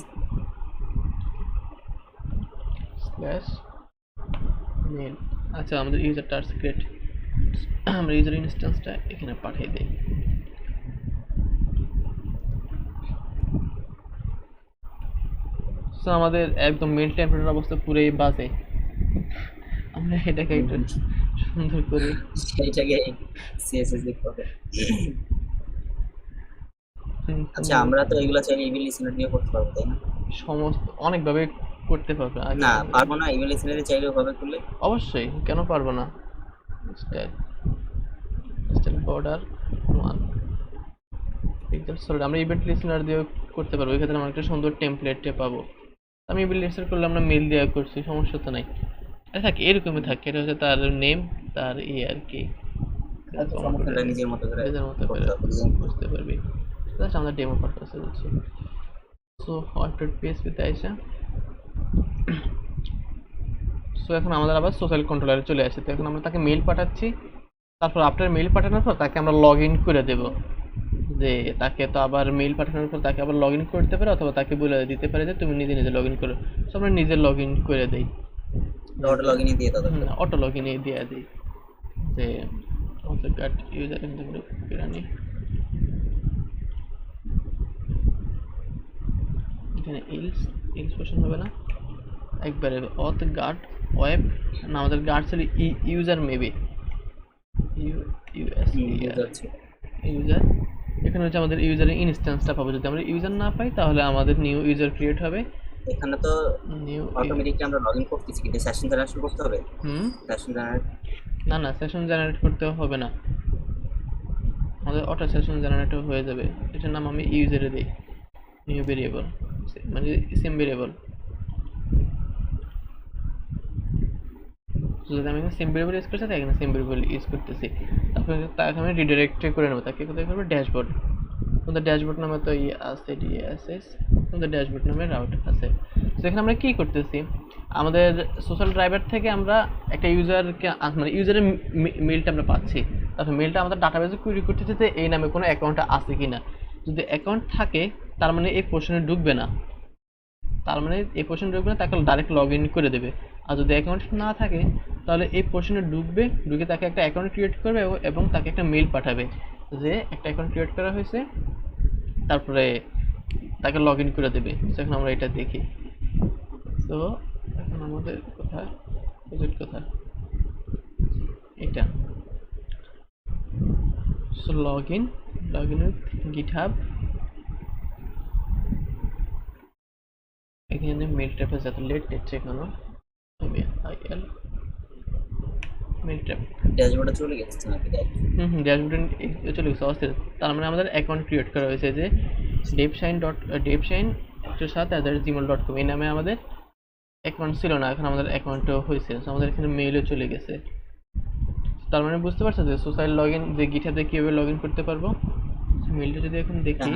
স্ল্যাশ মেল। আচ্ছা আমাদের ইউজারটা আছে ক্রিয়েট, আমরা ইউজার ইনস্ট্যান্সটা এখানে পাঠিয়ে দেই। সো আমাদের একদম মেল টেমপ্লেটের অবস্থা পুরোই বাজে, আমরা এটাকে একটু সুন্দর করি, এটাকে সিএসএস দিতে হবে। আচ্ছা আমরা তো এগুলা চাইলে ইমেল লিসেনার দিয়ে করতে পারবো তাই না? সমস্ত অনেকভাবে করতে পারবে। না পারবো না, ইমেল লিসেনারে চাইলে ওভাবে করলে অবশ্যই, কেন পারবো না। স্টাইল বর্ডার 1 পিক্সেল সলিড আমরা ইভেন্ট লিসেনার দিয়ে করতে পারবো, এক্ষেত্রে আমরা একটা সুন্দর টেমপ্লেটে পাবো। আমি ইভেন্ট লিসেনার করলে আমরা মেল দেওয়া করছি, সমস্যা তো নাই। থাকে এরকমই থাকে, এটা হচ্ছে তার নেম, তার আর কি নিজের মতো করে বুঝতে পারবি, জাস্ট আমরা ডেমো পারপাসে বলছি। সো web.php তে আইসা সো এখন আমাদের আবার সোশ্যাল কন্ট্রোলারে চলে আসে। তো এখন আমরা তাকে মেল পাঠাচ্ছি, তারপর আপনার মেল পাঠানোর পর তাকে আমরা লগ ইন করে দেব, যে তাকে তো আবার মেইল পাঠানোর পর তাকে আবার লগ ইন করতে পারে, অথবা তাকে বলে দিতে পারে যে তুমি নিজে নিজে লগ ইন করো। সো আমরা নিজে লগ ইন করে দিই, অটো লগইনে দিয়ে দাও। অটো লগ ইনে দিয়ে দিই যে also got user in the group কিরানি। এখানে ইলস কোশ্চেন হবে না, একবারে অথ গার্ড ওয়েব না, আমাদের গার্ড ছিল ইউজার মেবি ইউজার। এখানে হচ্ছে আমাদের ইউজারের ইনস্ট্যান্সটা পাবো। যদি আমরা ইউজার না পাই তাহলে আমাদের নিউ ইউজার ক্রিয়েট হবে। এখানে তো নিউ অটোমেটিকলি আমরা লগইন করতেছি, কিন্তু সেশন জেনারেট করতে হবে। সেশন জেনারেট না সেশন জেনারেট করতে হবে না, আমাদের অটো সেশন জেনারেট হয়ে যাবে। এটার নাম আমি ইউজারে দিই, নিউ ভেরিয়েবল মানে সেম ভেরিয়েবল। যদি আমি সেম ভেরিয়েবল ইউজ করছি তাই এখানে সেম ভেরিয়েবল ইউজ করতেছি। তারপরে তাকে আমি রিডাইরেক্ট করে নেবো, তাকে কোথায় করবো ড্যাশবোর্ড। তোমাদের ড্যাশবোর্ড নামে তো ইয়ে আছে, ডিএসএস তোমাদের ড্যাশবোর্ড নামে রাউট আছে। তো এখানে আমরা কি করতেছি, আমাদের সোশ্যাল ড্রাইভার থেকে আমরা একটা ইউজারকে মানে ইউজারের মেলটা আমরা পাচ্ছি। তারপর মেলটা আমাদের ডাটাবেসে কুইরি করতেছে যে এই নামে কোনো অ্যাকাউন্ট আছে কিনা। যদি অ্যাকাউন্ট থাকে তার মানে এই পোর্শনে ঢুকবে না, তাকে ডাইরেক্ট লগ ইন করে দেবে। আর যদি অ্যাকাউন্ট না থাকে তাহলে এই পোর্শনে ঢুকবে, ঢুকে তাকে একটা অ্যাকাউন্ট ক্রিয়েট করবে এবং তাকে একটা মেল পাঠাবে যে একটা অ্যাকাউন্ট ক্রিয়েট করা হয়েছে, তারপরে তাকে লগ ইন করে দেবে। এখন আমরা এটা দেখি। তো এখন আমাদের কোথায় প্রজেক্ট কোথায়, এটা so log in with GitHub. এখানে মেল ট্যাপে যাতে লেট দিচ্ছে এখানে আইএল মেল ট্যাপ ড্যাশবোর্ডে চলে গেছে নাকি? ড্যাশবোর্ডে চলে গেছে অস্থির। তার মানে আমাদের অ্যাকাউন্ট ক্রিয়েট করা হয়েছে যে devshine.devshine107@gmail.com এই নামে আমাদের অ্যাকাউন্ট ছিল না, এখন আমাদের অ্যাকাউন্টও হয়েছে। আমাদের এখানে মেইলও চলে গেছে। তার মানে বুঝতে পারছো যে সোশ্যাল লগ ইন যে গিটহাবে কীভাবে লগ ইন করতে পারবো। মেইলটা যদি এখন দেখি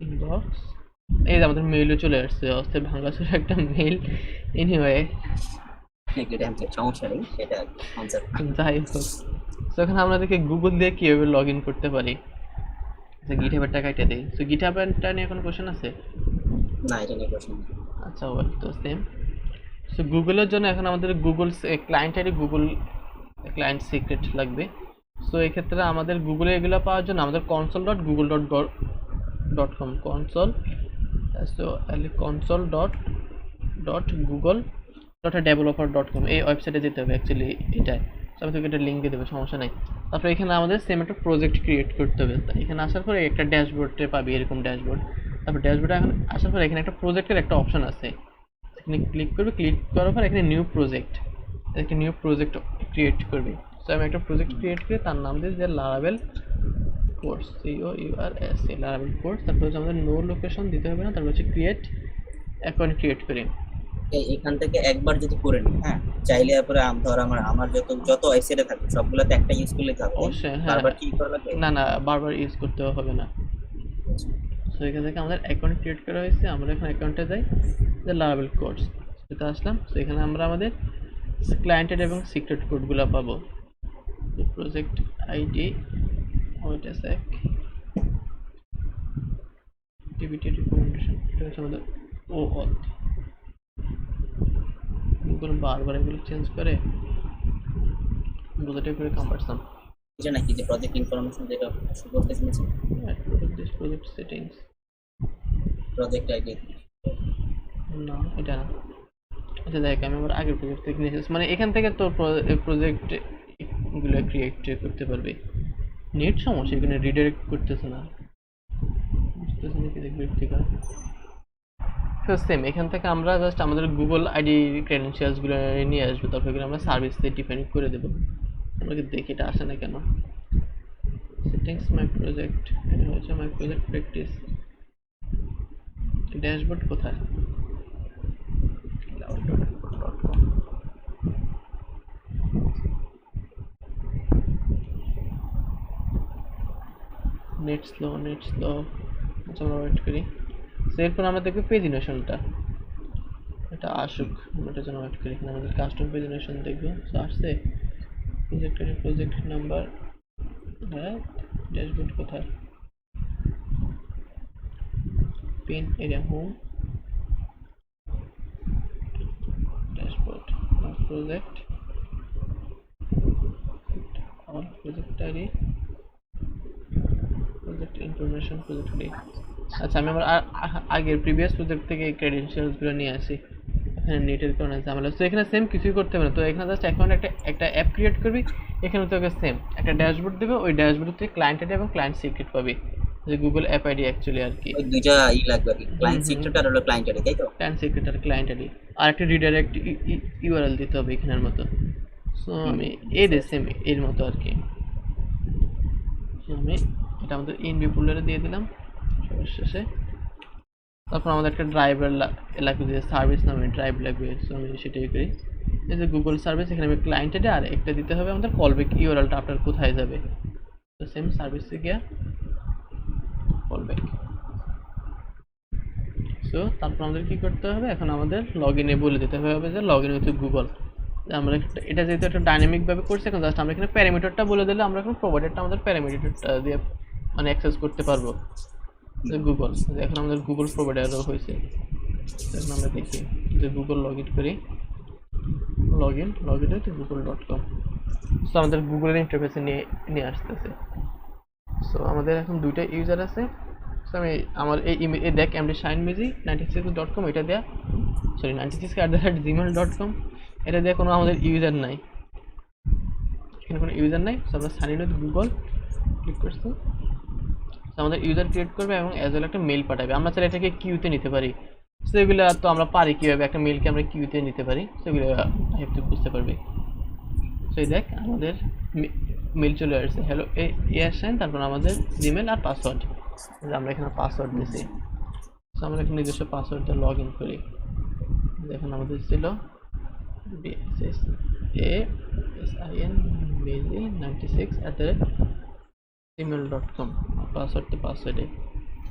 ইনবক্স, এই যে আমাদের মেইলও চলে আসছে, অস্থির ভাঙাচোর একটা মেইল। এনিওয়ে সমস্যা নেই, সেটা যাই হোক, তো এখন আমরা দেখি গুগল দিয়ে কীভাবে লগ ইন করতে পারি। গিটহাবেরটা কাইটে দেই। সো গিটহাবেরটা নিয়ে কোনো কোশ্চেন আছে? না, এটা নিয়ে কোশ্চেন। আচ্ছা ওয়েল, তো সেম। সো গুগলের জন্য এখন আমাদের Google client ID, Google client secret লাগবে। সো এই ক্ষেত্রে আমাদের গুগলে এগুলো পাওয়ার জন্য আমাদের console.google.com console.google.developer.com এই ওয়েবসাইটে যেতে হবে অ্যাকচুয়ালি এটাই। তো আমি তোকে একটা লিঙ্ক দিয়ে দেবো, সমস্যা নাই। তারপরে এখানে আমাদের সেম একটা প্রজেক্ট ক্রিয়েট করতে হবে। এখানে আসার পরে একটা ড্যাশবোর্ডে পাবি এরকম ড্যাশবোর্ড। তারপর ড্যাশবোর্ডে এখন আসার পরে এখানে একটা প্রজেক্টের একটা অপশন আছে, এখানে ক্লিক করবে। ক্লিক করার পর এখানে নিউ প্রজেক্ট, একটা নিউ প্রজেক্ট ক্রিয়েট করবে। সো আমি একটা প্রজেক্ট ক্রিয়েট করে তার নাম দিয়ে যে Laravel course, COURS Laravel course. তারপর হচ্ছে আমাদের নো লোকেশন দিতে হবে না, তারপর হচ্ছে ক্রিয়েট অ্যাকাউন্ট ক্রিয়েট করি। এখান থেকে একবার যদি করে নিই, হ্যাঁ, চাইলে পরে ধর আমার যত ওয়েবসাইটে থাকবে সবগুলোতে একটা ইউজ করলে হবে। অবশ্যই হ্যাঁ, বারবার কি করা লাগবে? না বারবার ইউজ করতে হবে না। সো এখান থেকে আমাদের অ্যাকাউন্ট ক্রিয়েট করা হয়েছে। আমরা এখন অ্যাকাউন্টে যাই, যে লারাভেল কোর্স এটা আসলাম। সো এখানে আমরা আমাদের ক্লায়েন্টেড এবং সিক্রেট কোডগুলো পাবো। Project ID wait a sec, টিভিটি রিকমেন্ডেশন, এটা হচ্ছে আমাদের OAuth। গুগল বারবার এগুলো চেঞ্জ করে, বুঝতে করে কাম্পারসাম। এটা নাকি যে প্রজেক্ট ইনফরমেশন যেটা শুরু করতে চেয়েছি, প্রজেক্ট সেটিংস, প্রজেক্ট আইডি না এটা না। আচ্ছা দেখ, আমি আমার আগের প্রজেক্ট থেকে নিয়ে এসেছি, মানে এখান থেকে তো প্রজেক্ট গুলো ক্রিয়েট করতে পারবে। নেট সমস্যা, এখানে রিডাইরেক্ট করতেছে না, বুঝতেছে না কি দেখবে ঠিক আছে। তো সেম এখান থেকে আমরা জাস্ট আমাদের গুগল আইডি ক্রেডেনশিয়ালসগুলো নিয়ে আসবো, তারপর এগুলো আমরা সার্ভিসে ডিপেন্ড করে দেবো। আমরা দেখি এটা আসে না কেন। সেটিংস মাই প্রজেক্ট, এটা হচ্ছে মাই প্রজেক্ট প্র্যাকটিস। ড্যাশবোর্ড কোথায়? নেট স্লো আচ্ছা আমরা ওয়েট করি। সো এরপর আমরা দেখবো পেজিনেশনটা, এটা আসুক, আমরা এটার জন্য ওয়েট করি। এখানে আমাদের কাস্টম পেজিনেশন দেখবো। সো আসছে প্রজেক্ট নাম্বার, হ্যাঁ ড্যাশবোর্ড কোথায়, pen area, home, dashboard, project, all project ID, project information, project ID. আচ্ছা আমি আমার আগের প্রিভিয়াস প্রজেক্ট থেকে ক্রেডেনশিয়ালসগুলো নিয়ে আসি। এখানে নেটের কারণে ঝামেলা, তো এখানে সেম কিছুই করতে হবে না। তো এখানে জাস্ট অ্যাকাউন্ট একটা অ্যাপ ক্রিয়েট করবি, এখানে তোকে সেম একটা ড্যাশবোর্ড দেবে, ওই ড্যাশবোর্ড থেকে ক্লায়েন্ট আইডি এবং ক্লায়েন্ট সিক্রেট পাবি, যে গুগল অ্যাপ আইডি অ্যাকচুয়ালি আর কি। ওই দুইটা লাগবে আর কি, ক্লায়েন্ট সিক্রেট আর হলো ক্লায়েন্ট আইডি, তাই তো? ক্লায়েন্ট সিক্রেট আর ক্লায়েন্ট আইডি, আর একটা রিডাইরেক্ট ইউআরএল দিতে হবে এখানের মতো। সো আমি সেম এর মতো আর কি। আমি এটা আমাদের ইনভি ফোল্ডারে দিয়ে দিলাম সর্বশেষে। তারপর আমাদের একটা ড্রাইভার লাগবে, যে সার্ভিস নামে ড্রাইভ লাগবে। সো আমি সেটাই করি, এই যে গুগল সার্ভিস, এখানে আমি ক্লায়েন্ট আইডি আর একটা দিতে হবে আমাদের কলব্যাক ইউআরএলটা আপনার কোথায় যাবে। তো সেম সার্ভিসে গিয়া কলব্যাক। সো তারপর আমাদের কি করতে হবে, এখন আমাদের লগ ইনে বলে দিতে হবে যে লগ ইন উইথ গুগল। আমরা এটা যেহেতু একটা ডাইনামিক ভাবে করছি, এখন জাস্ট আমরা এখানে প্যারামিটারটা বলে দিলে আমরা এখন প্রোভাইডারটা আমাদের প্যারামিটারটা দিয়ে মানে অ্যাক্সেস করতে পারবো, যে গুগল। এখন আমাদের গুগল প্রোভাইডারও হয়েছে। এখন আমরা দেখি যে গুগল লগ ইন করি, log in with google.com। So আমাদের গুগলের ইন্টারফেসে নিয়ে আসতেছে। সো আমাদের এখন দুইটা ইউজার আছে। সো আমি আমার এই দেখ এমডি শাইন মিজি 96.com এটা দেয়া, সরি 96@gmail.com এটা দিয়ে কোনো আমাদের ইউজার নাই, এখানে কোনো ইউজার নাই। সো আমরা sign in with Google click করছি। সো আমাদের ইউজার ক্রিয়েট করবে এবং অ্যাজ ওয়েল একটা মেল পাঠাবে। আমরা চাইলে এটাকে কিউতে নিতে পারি, সেগুলো তো আমরা পারি কীভাবে একটা মেলকে আমরা কিউতে নিতে পারি, সেগুলো তুই বুঝতে পারবি। সো এই দেখ আমাদের মেল চলে আসছে, হ্যালো সাইন, তারপর আমাদের জিমেল আর পাসওয়ার্ড, আমরা এখানে পাসওয়ার্ড দিয়েছি। সো আমরা এখানে নিজস্ব পাসওয়ার্ড দিয়ে লগ ইন করি। দেখুন আমাদের ছিল BSSINBZ96@gmail.com, পাসওয়ার্ড তো পাসওয়ার্ডে।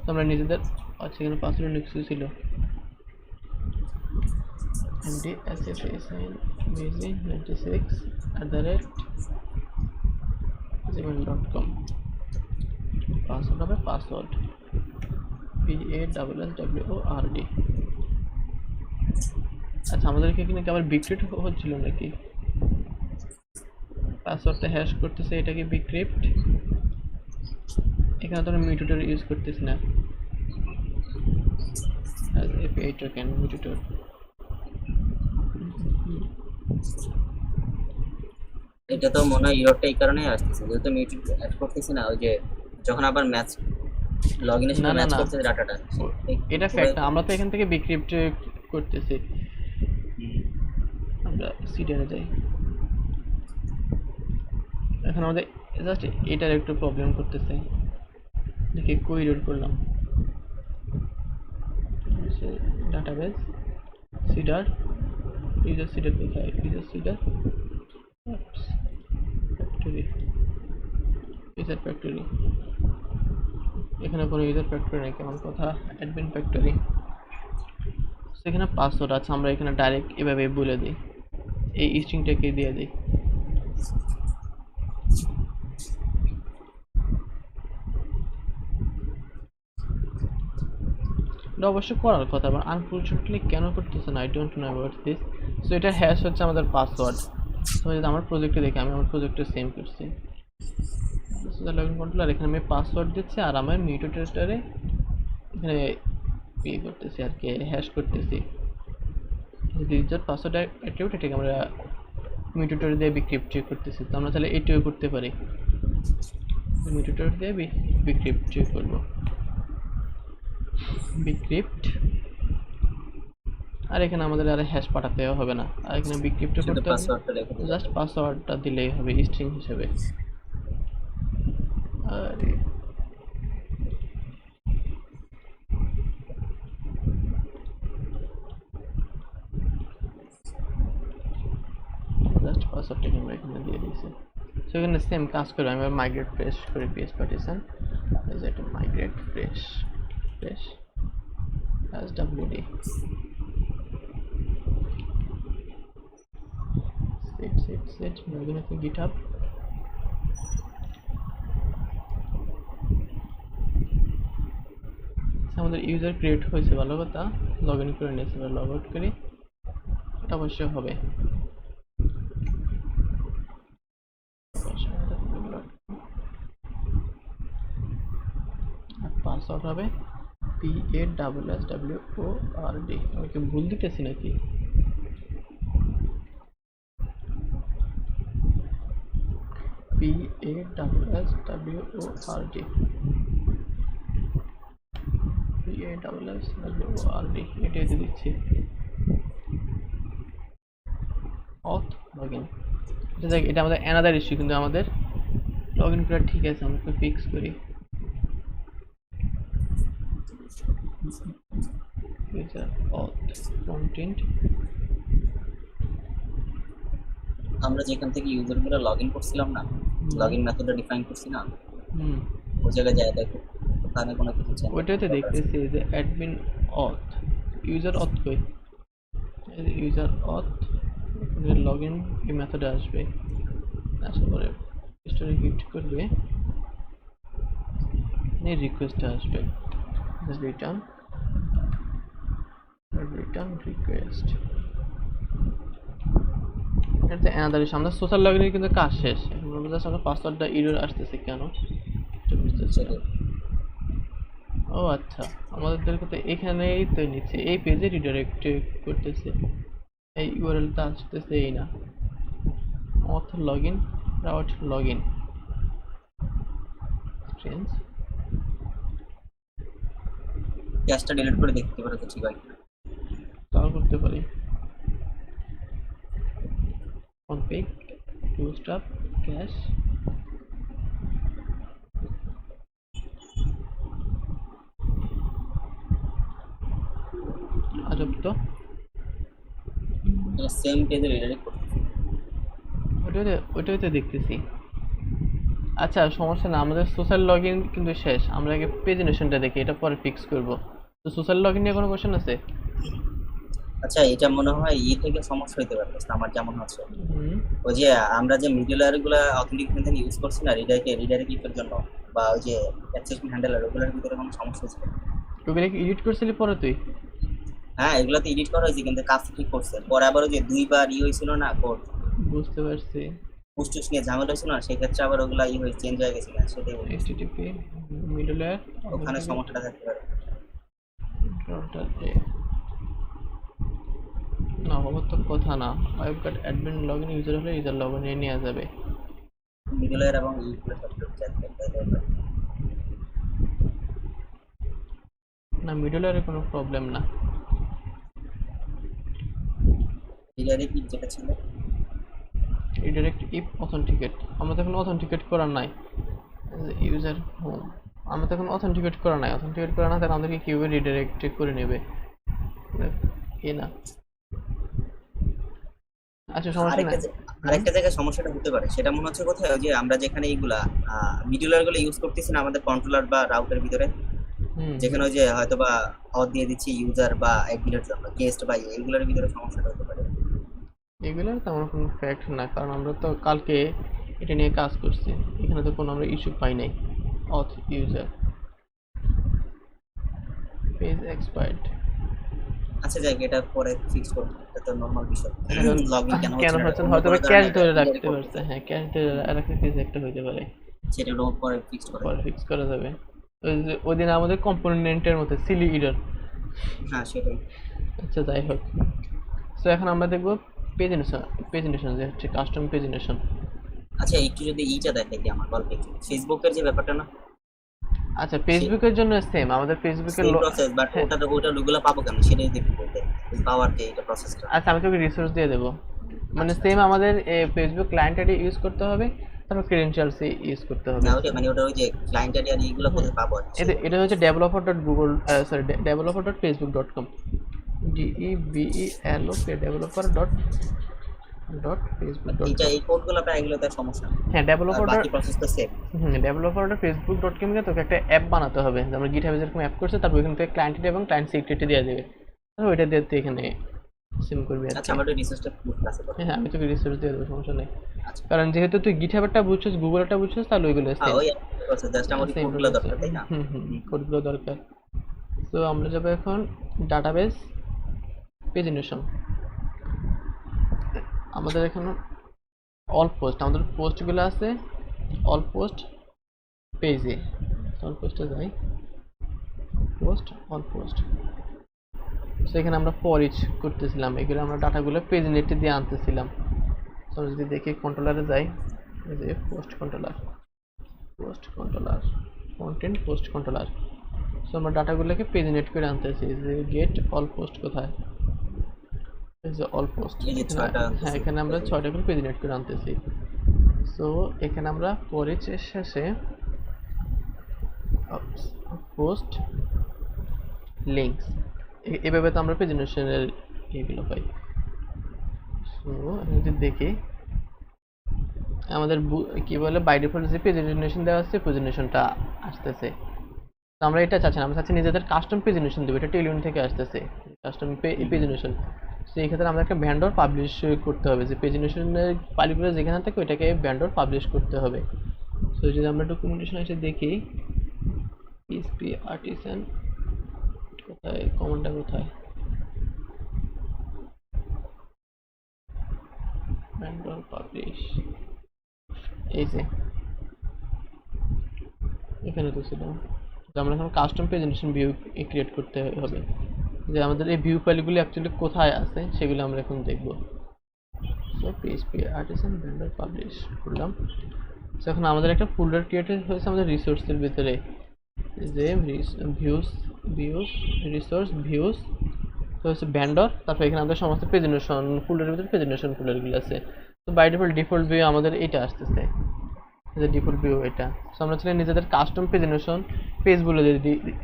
তো আমরা নিজেদের আচ্ছা এখানে পাসওয়ার্ড নিশ্চয়ই ছিল MDSSINBZ96@gmail.com, পাসওয়ার্ড হবে পাসওয়ার্ড PASSWORD। আচ্ছা আমাদের এখানে কি আবার বিক্রিপ্ট হচ্ছিল নাকি, পাসওয়ার্ডটা হ্যাশ করতেছে, এটা কি বিক্রিপ্ট? এখানে তো আমরা মিউটেটর ইউজ করতেছি না, as API token মিউটেটর। এটা তো মনে হয় ইররটা এই কারণেই আসতেছে, যেহেতু মিউটেট অ্যাড করতেছি না, ওই যে যখন আবার ম্যাচ লগইনের সাথে ম্যাচ করতে ডাটাটা, এটা ফ্যাক্ট না, আমরা তো এখান থেকে বিক্রিপ্ট করতেছি। আমরা সিডিআরে যাই, এখন আমাদের জাস্ট এটার একটু প্রবলেম করতেছে, দেখি কই রিড করলাম, ডাটাবেস সিডার, ইউজার সিডার কোথায়, user seeder factory, user factory, এখানে কোনো ইউজার ফ্যাক্টরি নেই, কেমন কথা, অ্যাডমিন ফ্যাক্টরি। সেখানে পাসওয়ার্ড আছে, আমরা এখানে ডাইরেক্ট এভাবে বলে দিই, এই স্ট্রিংটাকে দিয়ে দিই। এটা অবশ্য করার কথা, বাট আনফরচুনেটলি কেন করতেছে না, I don't know about this. So এটা হ্যাশ হচ্ছে আমাদের পাসওয়ার্ড। সো যদি আমার প্রজেক্টে দেখি, আমি আমার প্রজেক্টে সেম করছি লগইন কন্ট্রোল, আর এখানে আমি পাসওয়ার্ড দিচ্ছি, আর আমার মিউটেটরে এখানে পে করতেছি আর কি, হ্যাশ করতেছি। ইউজার পাসওয়ার্ড অ্যাট্রিবিউট এটাকে আমরা মিউটেটর দিয়ে বিক্রিপ্ট করতেছি। তো আমরা তাহলে এটিও করতে পারি, মিউটেটর দিয়ে বিক্রিপ্ট করব, বিক্রিপ্ট। আর এখানে আমাদের আর হ্যাশ পাঠাতে হবে না, আর এখানে বিক্রিপ্ট করতে হবে, জাস্ট পাসওয়ার্ডটা দিলেই হবে স্ট্রিং হিসেবে। আরে জাস্ট পাসওয়ার্ডটাকে আমরা এখানে দিয়ে দিয়েছি। সো এখানে সেম কাজ করে আমি মাইগ্রেট ফ্রেশ করি, পিএস পার্টিশন, এই যে এটা migrate fresh SWD set moving to GitHub, আমাদের ইউজার ক্রিয়েট হয়েছে, ভালো কথা। লগ ইন করে নিয়েছি, এবার লগ আউট করি, এটা অবশ্যই হবে। পাসওয়ার্ড হবে PASSWORD। আমি কি ভুল দিতেছি নাকি? PASSWORD এটাই তো দিচ্ছি। অথ লগইন, এটা আমাদের অ্যানাদার ইস্যু, কিন্তু আমাদের লগ ইন করা ঠিক আছে। আমরা ফিক্স করি কন্টেন্ট। আমরা যেখান থেকে ইউজার গুলো লগইন করছিলাম না, লগইন মেথডটা ডিফাইন করছি না, ওই জায়গায় যায় দেখো ওখানে কোনো কিছু চেঞ্জ। ওইটাতে দেখতেছি যে অ্যাডমিন অথ, ইউজার অথ কই, ইউজার অথ এখানে লগইন এই মেথডে আসবে, আসার পরে স্টোরি হিট করবে, এই রিকোয়েস্ট আসবে, রিটার্ন রিকোয়েস্ট। এটা অ্যানাদার ইস্যু। আমরা সোশ্যাল লগইনের কিন্তু কাজ শেষ, এখন আমরা জাস্ট আমরা পাসওয়ার্ডটা এরর আসতেছে কেন এটা বুঝতেছি না। ও আচ্ছা, আমাদের তো এখানেই তো নিচ্ছে, এই পেজে রিডাইরেক্ট করতেছে, এই ইউআরএলটা আসতেছে এই না, auth login route login change. ক্যাশটা ডিলিট করে দেখতে পারো তো ঠিক হয় কিনা। তাও করতে পারি। config bootstrap cache আজব তো, সেম পেজে রিডাইরেক্ট করতেছি, ওইটাই তো দেখতেছি। আচ্ছা সমস্যা না, আমাদের সোশ্যাল লগইন কিন্তু শেষ, আমরা আগে প্রেজেন্টেশনটা দেখি, এটা পরে ফিক্স করব। তো সোশ্যাল লগইন নিয়ে কোনো কোশ্চেন আছে? আচ্ছা এটা মনে হয় থেকে সমস্যা হইতে পারতেছে আমার যেমন হচ্ছে। ওই যে আমরা যে মিডলওয়্যার গুলা অথেন্টিকেশন ইউজ করছি না রিডাইরেক্টের জন্য, বা ওই যে অ্যাক্সেসমেন্ট হ্যান্ডলার, ওগুলোর ভিতরে কোনো সমস্যা হচ্ছে? ওগুলো কি এডিট করছিলি পরে তুই? হ্যাঁ এগুলো তো এডিট করা হয়েছে, কিন্তু কাজ ঠিক করছে। পরে আবার ওই যে দুইবার হয়েছিল না কোড, বুঝতে পারছি, পুস্টুস নিয়ে ঝামেলা হয়েছিল না, সেই ক্ষেত্রে আবার ওগুলা হয়ে চেঞ্জ হয়ে গেছে না, সেটাই বলছি। http মিডলওয়্যার ওখানে সমস্যাটা থাকতে পারে। না হবার তো কথা না, I've got admin login user হলে ইউজার লগইন এ নিয়ে যাবে। মিডলওয়্যার এবং এইগুলো সব চেক করতে হবে। না মিডলওয়্যারে কোনো প্রবলেম না। রিডাইরেক্ট যেটা ছিল রিডাইরেক্ট ইফ অথেন্টিকেট, আমরা তো এখন অথেন্টিকেট করা নাই, ইউজার হোম আমরা তো এখন অথেন্টিকেট করা নাই, অথেন্টিকেট করা না তাহলে আমাদেরকে কিভাবে রিডাইরেক্ট করে নেবে এ না। আচ্ছা সমস্যা নাই। আরেকটা জায়গায় সমস্যাটা হতে পারে, সেটা মনে হচ্ছে কোথায়, ওই যে আমরা যেখানে এইগুলা মিডলওয়্যার গুলো ইউজ করতেছি না আমাদের কন্ট্রোলার বা রাউটারের ভিতরে, যেখানে ওই যে হয়তো বা অথ দিয়ে দিচ্ছি ইউজার বা অ্যাডমিনের জন্য, গেস্ট বা এইগুলোর ভিতরে সমস্যাটা হতে পারে। এগুলো তেমন কোনো ফ্যাক্ট না, কারণ আমরা তো কালকে এটা নিয়ে কাজ করছি, এখানে তো কোনো আমরা ইস্যু পাই নাই। অথ ইউজার পেজ এক্সপায়ার্ড, আচ্ছা যাই এটা পরে ফিক্স করব, এটা তো নরমাল বিষয়। লগইন কেন হচ্ছে না, হয়তো ক্যাশ ধরে রাখতে পারছে, হ্যাঁ ক্যাশ ধরে রাখতে পেজ একটা হইতে পারে, সেটা পরে ফিক্স করা পরে ফিক্স করা যাবে। ওই যে ওই দিন আমাদের কম্পোনেন্টের মধ্যে সিলি এরর। হ্যাঁ সেটাই। আচ্ছা যাই হোক, সো এখন আমরা দেখব প্রেজেন্টেশন যে হচ্ছে কাস্টম প্রেজেন্টেশন। আচ্ছা একটু যদি এইটা দেখাই দিই আমার গল্পে, ফেসবুকের যে ব্যাপারটা না, আচ্ছা ফেসবুকের জন্য সেম, আমাদের ফেসবুকের প্রসেস, বাট ওটা ওগুলো পাবো কেন সেটাই দেখতে বলতে, পাওয়ার যে এটা প্রসেসটা। আচ্ছা আমি তোকে রিসোর্স দিয়ে দেবো, মানে সেম আমাদের ফেসবুক ক্লায়েন্ট আইডি ইউজ করতে হবে, তারপর ক্রেডেনশিয়ালস ইউজ করতে হবে। না ওটা মানে ওটা ওই যে ক্লায়েন্ট আইডি আর এইগুলো কোথায় পাবো? এটা হচ্ছে developer.facebook.com, developer.facebook.com। এই কোডগুলো প্রায় এগুলোতে সমস্যা নেই। হ্যাঁ বাকি প্রসেসটা সেম। developer.facebook.com কে তোকে একটা অ্যাপ বানাতে হবে, আমরা GitHub এ যেরকম অ্যাপ করছে, তারপর এখান থেকে ক্লায়েন্ট আইডি এবং ক্লায়েন্ট সিক্রেট দিয়ে দেবে, তারপর ওইটা দিয়ে তুই এখানে সিম করবি। আচ্ছা আমার রিসোর্সটা খুব কাছে পড়ে। হ্যাঁ আমি তোকে রিসোর্স দিয়ে দেবো, সমস্যা নেই। কারণ যেহেতু তুই গিটহাবেরটা বুঝছিস, গুগলটা বুঝছিস, তাহলে ওইগুলো হ্যাঁ ওই প্রসেস জাস্ট আমার কোডগুলো দরকার, তাই না? কোডগুলো দরকার। তো আমরা যাবো এখন ডাটাবেস পেজিনেশন। আমাদের এখানে অল পোস্ট, আমাদের পোস্টগুলো আছে অল পোস্ট পেজে। অল পোস্টে যাই, পোস্ট অল পোস্ট। সেখানে আমরা ফর ইচ করতেছিলাম, এগুলো আমরা ডাটাগুলো পেজ নেটে দিয়ে আনতেছিলাম। তো যদি দেখি কন্ট্রোলারে যাই, এই যে post controller, content post controller. So আমরা ডাটাগুলোকে পেজ নেট করে আনতেছি। যে গেট অল পোস্ট কোথায়, এই যে অল পোস্ট, হ্যাঁ এখানে আমরা 6টা করে পেজ নেট করে আনতেছি। সো এখানে আমরা ফর ইচ এর শেষে পোস্ট লিঙ্কস, এভাবে তো আমরা প্রেজেন্টেশনের এগুলো পাই। সো যদি দেখি আমাদের কি বলে বাই ডিফল্ট যে প্রেজেন্টেশন দেওয়া আছে প্রেজেন্টেশনটা আসতেছে। তো আমরা এটা চাচ্ছি না, আমরা চাচ্ছি নিজেদের কাস্টম প্রেজেন্টেশন দেবো। এটা টেলিউন থেকে আসতেছে কাস্টম প্রেজেন্টেশন। সো এই ক্ষেত্রে আমরা একটা ভ্যান্ডর পাবলিশ করতে হবে, যে প্রেজেন্টেশনের ফাইলগুলো যেখানে থাকে ওইটাকে ভ্যান্ডর পাবলিশ করতে হবে। সো যদি আমরা ডকুমেন্টেশন এসে দেখি পিএসপি আর্টিসান কোথায়, কমান্ডটা কোথায়, ভ্যান্ডর পাবলিশ, এই যে এখানে তো ছিল। আমরা এখন কাস্টম প্রেজেন্টেশন ভিউ ক্রিয়েট করতে হবে, যে আমাদের এই ভিউ ফাইলগুলো অ্যাকচুয়ালি কোথায় আছে সেগুলো আমরা এখন দেখব। So PSP artisan vendor publish করলাম। সো এখন আমাদের একটা ফোল্ডার ক্রিয়েট হয়েছে আমাদের রিসোর্সের ভিতরে, যে রিসোর্স ভিউস, তো হচ্ছে ভ্যান্ডর, তারপর এখানে আমাদের সমস্ত প্রেজেন্টেশন ফোল্ডারের ভিতরে প্রেজেন্টেশন ফোল্ডারগুলো আছে। তো বাই ডিফল্ট ভিউ আমাদের এটা আসতেছে, ডিফল্ট ভিউ এটা। সো আমরা চাইলে নিজেদের কাস্টম প্রেজেন্টেশন পেজ বলে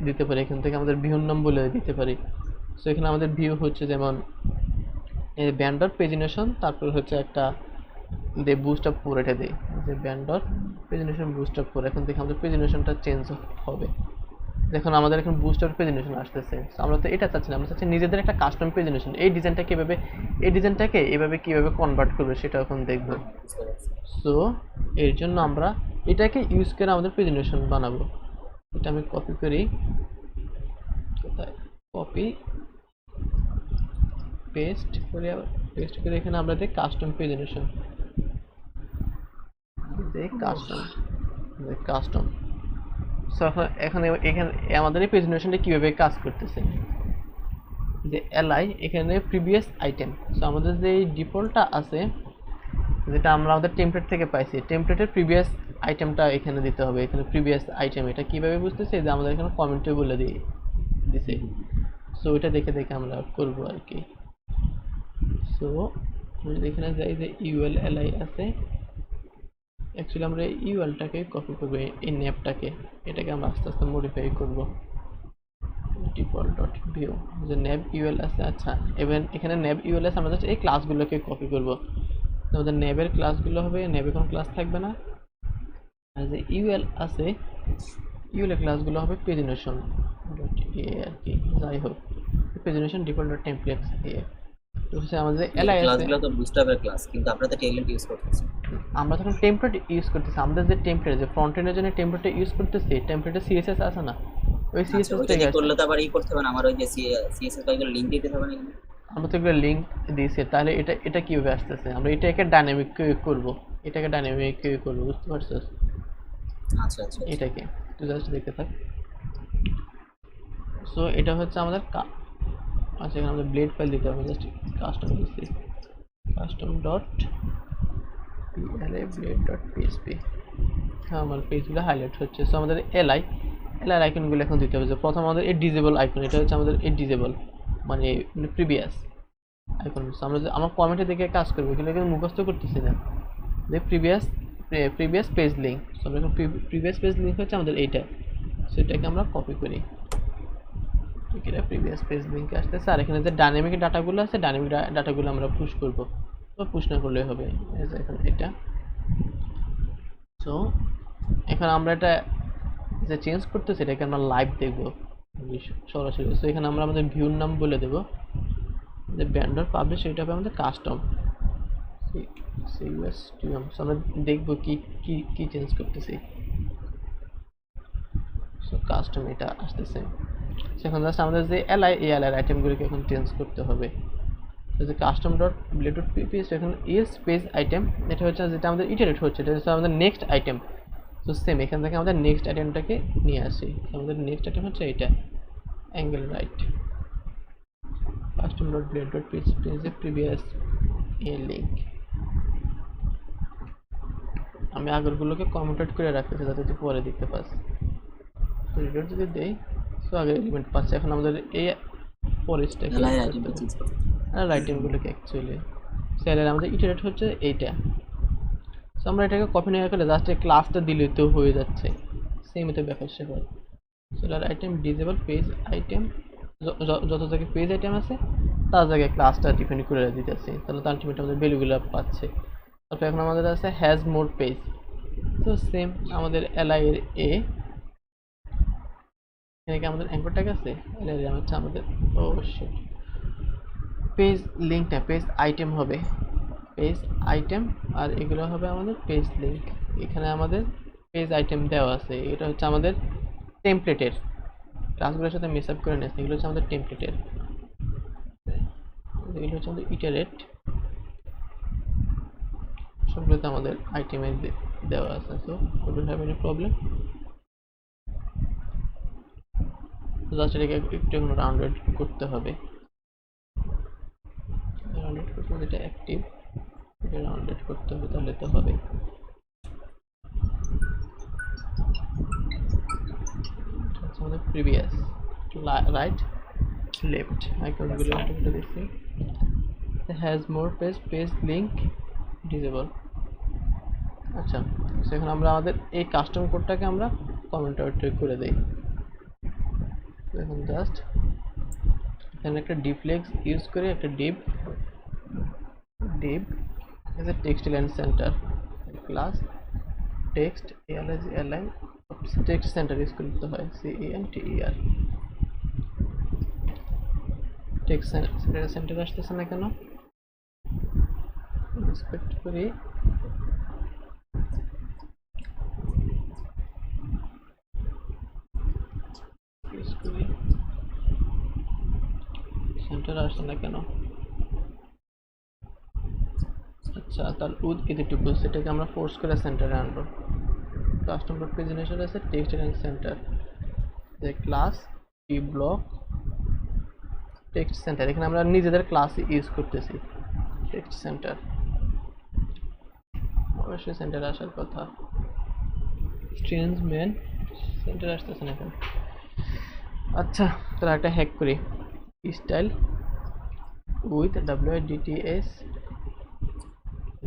দিতে পারি, এখান থেকে আমাদের ভিউর নাম বলে দিতে পারি। সো এখানে আমাদের ভিউ হচ্ছে যেমন এই ব্যান্ডর প্রেজেন্টেশন, তারপর হচ্ছে একটা দে বুস্ট আপ 4, এটা দিই যে ব্যান্ডর প্রেজেন্টেশন বুস্ট আপ 4। এখন থেকে আমাদের প্রেজেন্টেশনটা চেঞ্জ হবে, দেখুন আমাদের এখন বুস্ট আপ প্রেজেন্টেশন আসতেছে। সো আমরা তো এটা চাচ্ছি না, আমরা চাচ্ছি নিজেদের একটা কাস্টম প্রেজেন্টেশন। এই ডিজাইনটাকে এভাবে কিভাবে কনভার্ট করবে সেটা এখন দেখব। সো এর জন্য আমরা এটাকে ইউজ করে আমাদের প্রেজেন্টেশন বানাবো। এটা আমি কপি করি, কোথায়, কপি পেস্ট করে এখানে আমরা দিই কাস্টম প্রেজেন্টেশন, কাস্টম। সো এখানে আমাদের এই প্রেজেন্টেশনটা কিভাবে কাজ করতেছে, যে এলআই এখানে প্রিভিয়াস আইটেম। সো আমাদের যে ডিফল্টটা আছে, যেটা আমরা আমাদের টেমপ্লেট থেকে পাইছি, টেমপ্লেটের প্রিভিয়াস আইটেমটা এখানে দিতে হবে। এখানে প্রিভিয়াস আইটেম এটা কিভাবে বুঝতেছে, যে আমাদের এখানে কমেন্টে বলে দিছে। সো ওইটা দেখে আমরা করব আর কি। সো যদি এখানে যাই যে ইউএল এলআই আছে, অ্যাকচুয়ালি আমরা ইউএলটাকে কপি করবো, এই নেপটাকে, এটাকে আমরা আস্তে আস্তে মডিফাই করব। ডিফল্ট ডট ভিউ, যে নেব ইউএল আছে। আচ্ছা এবার এখানে নেব ইউএল আছে, আমরা জাস্ট এই ক্লাসগুলোকে কপি করব। আমাদের নেবের ক্লাসগুলো হবে, নেবে কোনো ক্লাস থাকবে না। আর যে ইউএল আছে, ইউএল এর ক্লাসগুলো হবে প্রেজেন্টেশন ডট এ আর কি। যাই হোক, প্রেজেন্টেশন ডিফল্ট ডট টেমপ্লেটস এ। তো হচ্ছে আমাদের এলআই আছে, ক্লাসগুলো তো বুটস্ট্র্যাপের ক্লাস, কিন্তু আপনারা তো টেমপ্লেট ইউজ করতেছি। আমরা যখন টেমপ্লেট ইউজ করতেছি, আমাদের যে টেমপ্লেট, যে ফ্রন্ট এন্ডের জন্য টেমপ্লেটটা ইউজ করতেছি, টেমপ্লেটে সিএসএস আছে না, ওই সিএসএস থেকে করলে তো আবার করতে হবে না, আমার ওই যে সিএসএস ফাইলগুলো লিংক দিতে হবে না। আমরা তো এগুলো লিংক দিয়েছি, তাহলে এটা কিভাবে আসতেছে? আমরা এটাকে ডাইনামিক করব, এটাকে ডাইনামিক করব, বুঝতে পারছো? আচ্ছা আচ্ছা, এটাকে তুই জাস্ট দেখতে থাক। সো এটা হচ্ছে আমাদের আচ্ছা এখানে আমাদের ব্লেড ফাইল দিতে হবে, জাস্ট কাস্টম দিচ্ছি, custom dot PLA blade dot PHP. হ্যাঁ আমার পেজগুলো হাইলাইট হচ্ছে। সো আমাদের এলআই আইকনগুলো এখন দিতে হবে। যে প্রথম আমাদের এই ডিজেবল আইকন, এটা হচ্ছে আমাদের এই ডিজেবল মানে প্রিভিয়াস আইকন। আমরা আমার কমেন্টে দেখে কাজ করবো, এখানে কিন্তু মুখস্থ করতেছি না। যে প্রিভিয়াস পেজ লিঙ্ক, সো আমরা এখন প্রিভিয়াস পেজ লিঙ্ক হচ্ছে আমাদের এইটা। সো এটাকে আমরা কপি করি, এটা প্রিভিয়াস পেজ লিঙ্কে আসতেছে। আর এখানে যে ডাইনামিক ডাটাগুলো আছে, ডাইনামিক ডাটাগুলো আমরা পুশ করব, বা পুশ না করলেই হবে। এই যে এখন এটা। সো এখন আমরা এটা যে চেঞ্জ করতেছি, এটাকে আমরা লাইভ দেখবো সরাসরি। সো এখানে আমরা আমাদের ভিউর নাম বলে দেবো, যে ব্যান্ডর পাবলিশ, এটা হবে আমাদের কাস্টম সিউএসটিএম। সো আমরা দেখবো কি চেঞ্জ করতেছি। সো কাস্টম এটা আসতেছে। এখন জাস্ট আমাদের যে এলআই এই এলআই আইটেমগুলোকে এখন চেঞ্জ করতে হবে। যে কাস্টম ডট ব্লেড পিপিএস এখন ইজ পেজ আইটেম, এটা হচ্ছে যেটা আমাদের ইটারেট হচ্ছে, এটা হচ্ছে আমাদের নেক্সট আইটেম। তো সেম এখান থেকে আমাদের নেক্সট আইটেমটাকে নিয়ে আসি। আমাদের নেক্সট আইটেম হচ্ছে এটা angle right custom dot blade dot পেজে প্রিভিয়াস এ লিঙ্ক। আমি আগেরগুলোকে কমেন্টেড করে রাখতেছি যাতে তুই পরে দেখতে পাস। তো রিডার যদি দেই সো আগের এলিমেন্ট পাচ্ছে। এখন আমাদের এই পরেরটাকে আইটেমগুলোকে অ্যাকচুয়ালি সেলের আমাদের ইটারেট হচ্ছে এইটা। সো আমরা এটাকে কপি নিয়ে গেলে জাস্ট এই ক্লাসটা দিলে তো হয়ে যাচ্ছে। সেম এতে ব্যাপার সেপার seller item disable page item, যত জায়গায় পেজ আইটেম আছে তার জায়গায় ক্লাসটা ডিপেন্ড করে দিতেছে, তাহলে তো আলটিমেটলি আমাদের ভ্যালুগুলো পাচ্ছে। তারপরে এখন আমাদের আছে হ্যাজ মোর পেজ। তো সেম আমাদের এলআই এর এ এখানে আমাদের অ্যাঙ্কর ট্যাগ আছে, এলআই এর হচ্ছে আমাদের শিট পেজ লিঙ্কটা পেজ আইটেম হবে, পেজ আইটেম আর এগুলো হবে আমাদের পেজ লিঙ্ক। এখানে আমাদের পেজ আইটেম দেওয়া আছে, এটা হচ্ছে আমাদের টেমপ্লেটের, ক্লাসগুলোর সাথে মিস আপ করে নিয়েছে, এগুলো হচ্ছে আমাদের টেমপ্লেটের, এগুলো হচ্ছে আমাদের ইটারেট, সবগুলোতে আমাদের আইটেমে দেওয়া আছে। So don't have any problem. Just এটাকে একটু রাউন্ডেড করতে হবে, রাউন্ডেড করতে হবে, এটা অ্যাক্টিভ এটা রাউন্ডেড করতে হবে, তাহলে তো হবে। আমাদের প্রিভিয়াস রাইট লেফট আইকনগুলো একটু দেখছি, has more page page link disable. আচ্ছা সেখানে আমরা আমাদের এই কাস্টম কোডটাকে আমরা কমেন্ট আউট করে দেই। এখন জাস্ট এখানে একটা ডিফ্লেক্স ইউজ করে একটা Depp as a text line centre class text align text centre use করতে হয় CENTER। টেক্সট সেন্টার আসতেছে না কেন, ইন্সপেক্ট করি। সেন্টার আসছে না কেন, আচ্ছা তাহলে উইথ এডিটেবল সেটাকে আমরা ফোর্স করে সেন্টারে আনবো। কাস্টম ডট পেজ ইনিশিয়াল আছে টেক্সট এন্ড সেন্টার, যে ক্লাস টি ব্লক টেক্সট সেন্টার, এখানে আমরা নিজেদের ক্লাস ইউজ করতেছি টেক্সট সেন্টার, অবশ্যই সেন্টার আসার কথা। স্ট্রিংস মেন সেন্টার আসতেছে না এখন। আচ্ছা তাহলে একটা হ্যাক করি, style with WIDTS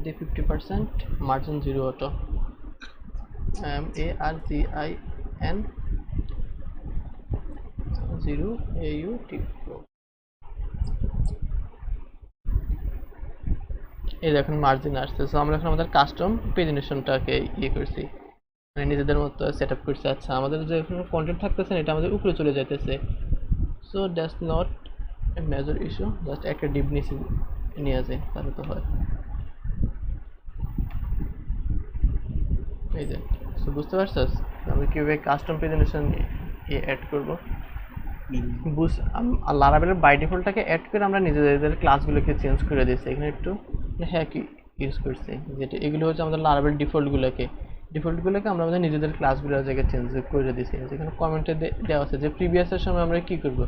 50% margin 0 auto MARGIN 0 AUT। এই দেখুন মার্জিন আসছে। সো আমরা এখন আমাদের কাস্টম পেজিনেশনটাকে করছি, মানে নিজেদের মতো সেট আপ করছি। আচ্ছা আমাদের যে কন্টেন্ট থাকতেছে এটা আমাদের উপরে চলে যাইতেছে, so that's not a major issue, just একটা ডিপ নিয়ে আসে তাহলে তো হয়। এই যে সো বুঝতে পারছস আমরা কিভাবে কাস্টম পেজিনেশন অ্যাড করব। লারাভেলের বাই ডিফল্টটাকে অ্যাড করে আমরা নিজেদের ক্লাসগুলোকে চেঞ্জ করে দিয়েছি। এখানে একটু হ্যাক ইউজ করছি, যেটা এগুলো হচ্ছে আমাদের লারাভেল ডিফল্টগুলোকে আমরা আমাদের নিজেদের ক্লাসগুলোর জায়গায় চেঞ্জ করে দিয়েছি। যেখানে কমেন্টে দেওয়া আছে যে প্রিভিয়াসের সময় আমরা কী করব,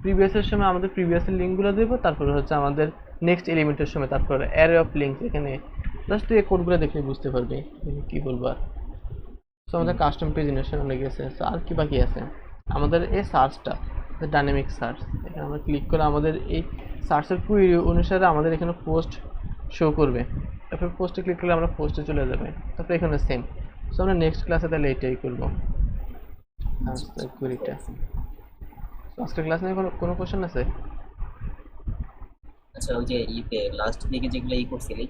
প্রিভিয়াসের সময় আমাদের প্রিভিয়াসের লিঙ্কগুলো দেবো, তারপরে হচ্ছে আমাদের নেক্সট এলিমেন্টের সময় তারপরে অ্যারে অফ লিঙ্কস। এখানে জাস্ট তুই এই কোডগুলো দেখলে বুঝতে পারবি কী বলবো। আর সো আমাদের কাস্টম পেজিনেশন হয়ে গেছে। সো আর কি বাকি আছে আমাদের এই সার্চটা, ডাইনামিক সার্চ, এখানে আমরা ক্লিক করে আমাদের এই সার্চের কুইরি অনুসারে আমাদের এখানে পোস্ট শো করবে। তারপর পোস্টে ক্লিক করলে আমরা পোস্টে চলে যাবে। তারপরে এখানে সেম। সো আমরা নেক্সট ক্লাসে তাহলে এটাই করবো, কুইরিটা। আজকের ক্লাস নিয়ে কোনো কোশ্চেন আছে? আচ্ছা ওই যে লাস্ট দিকে যেগুলো করছিলি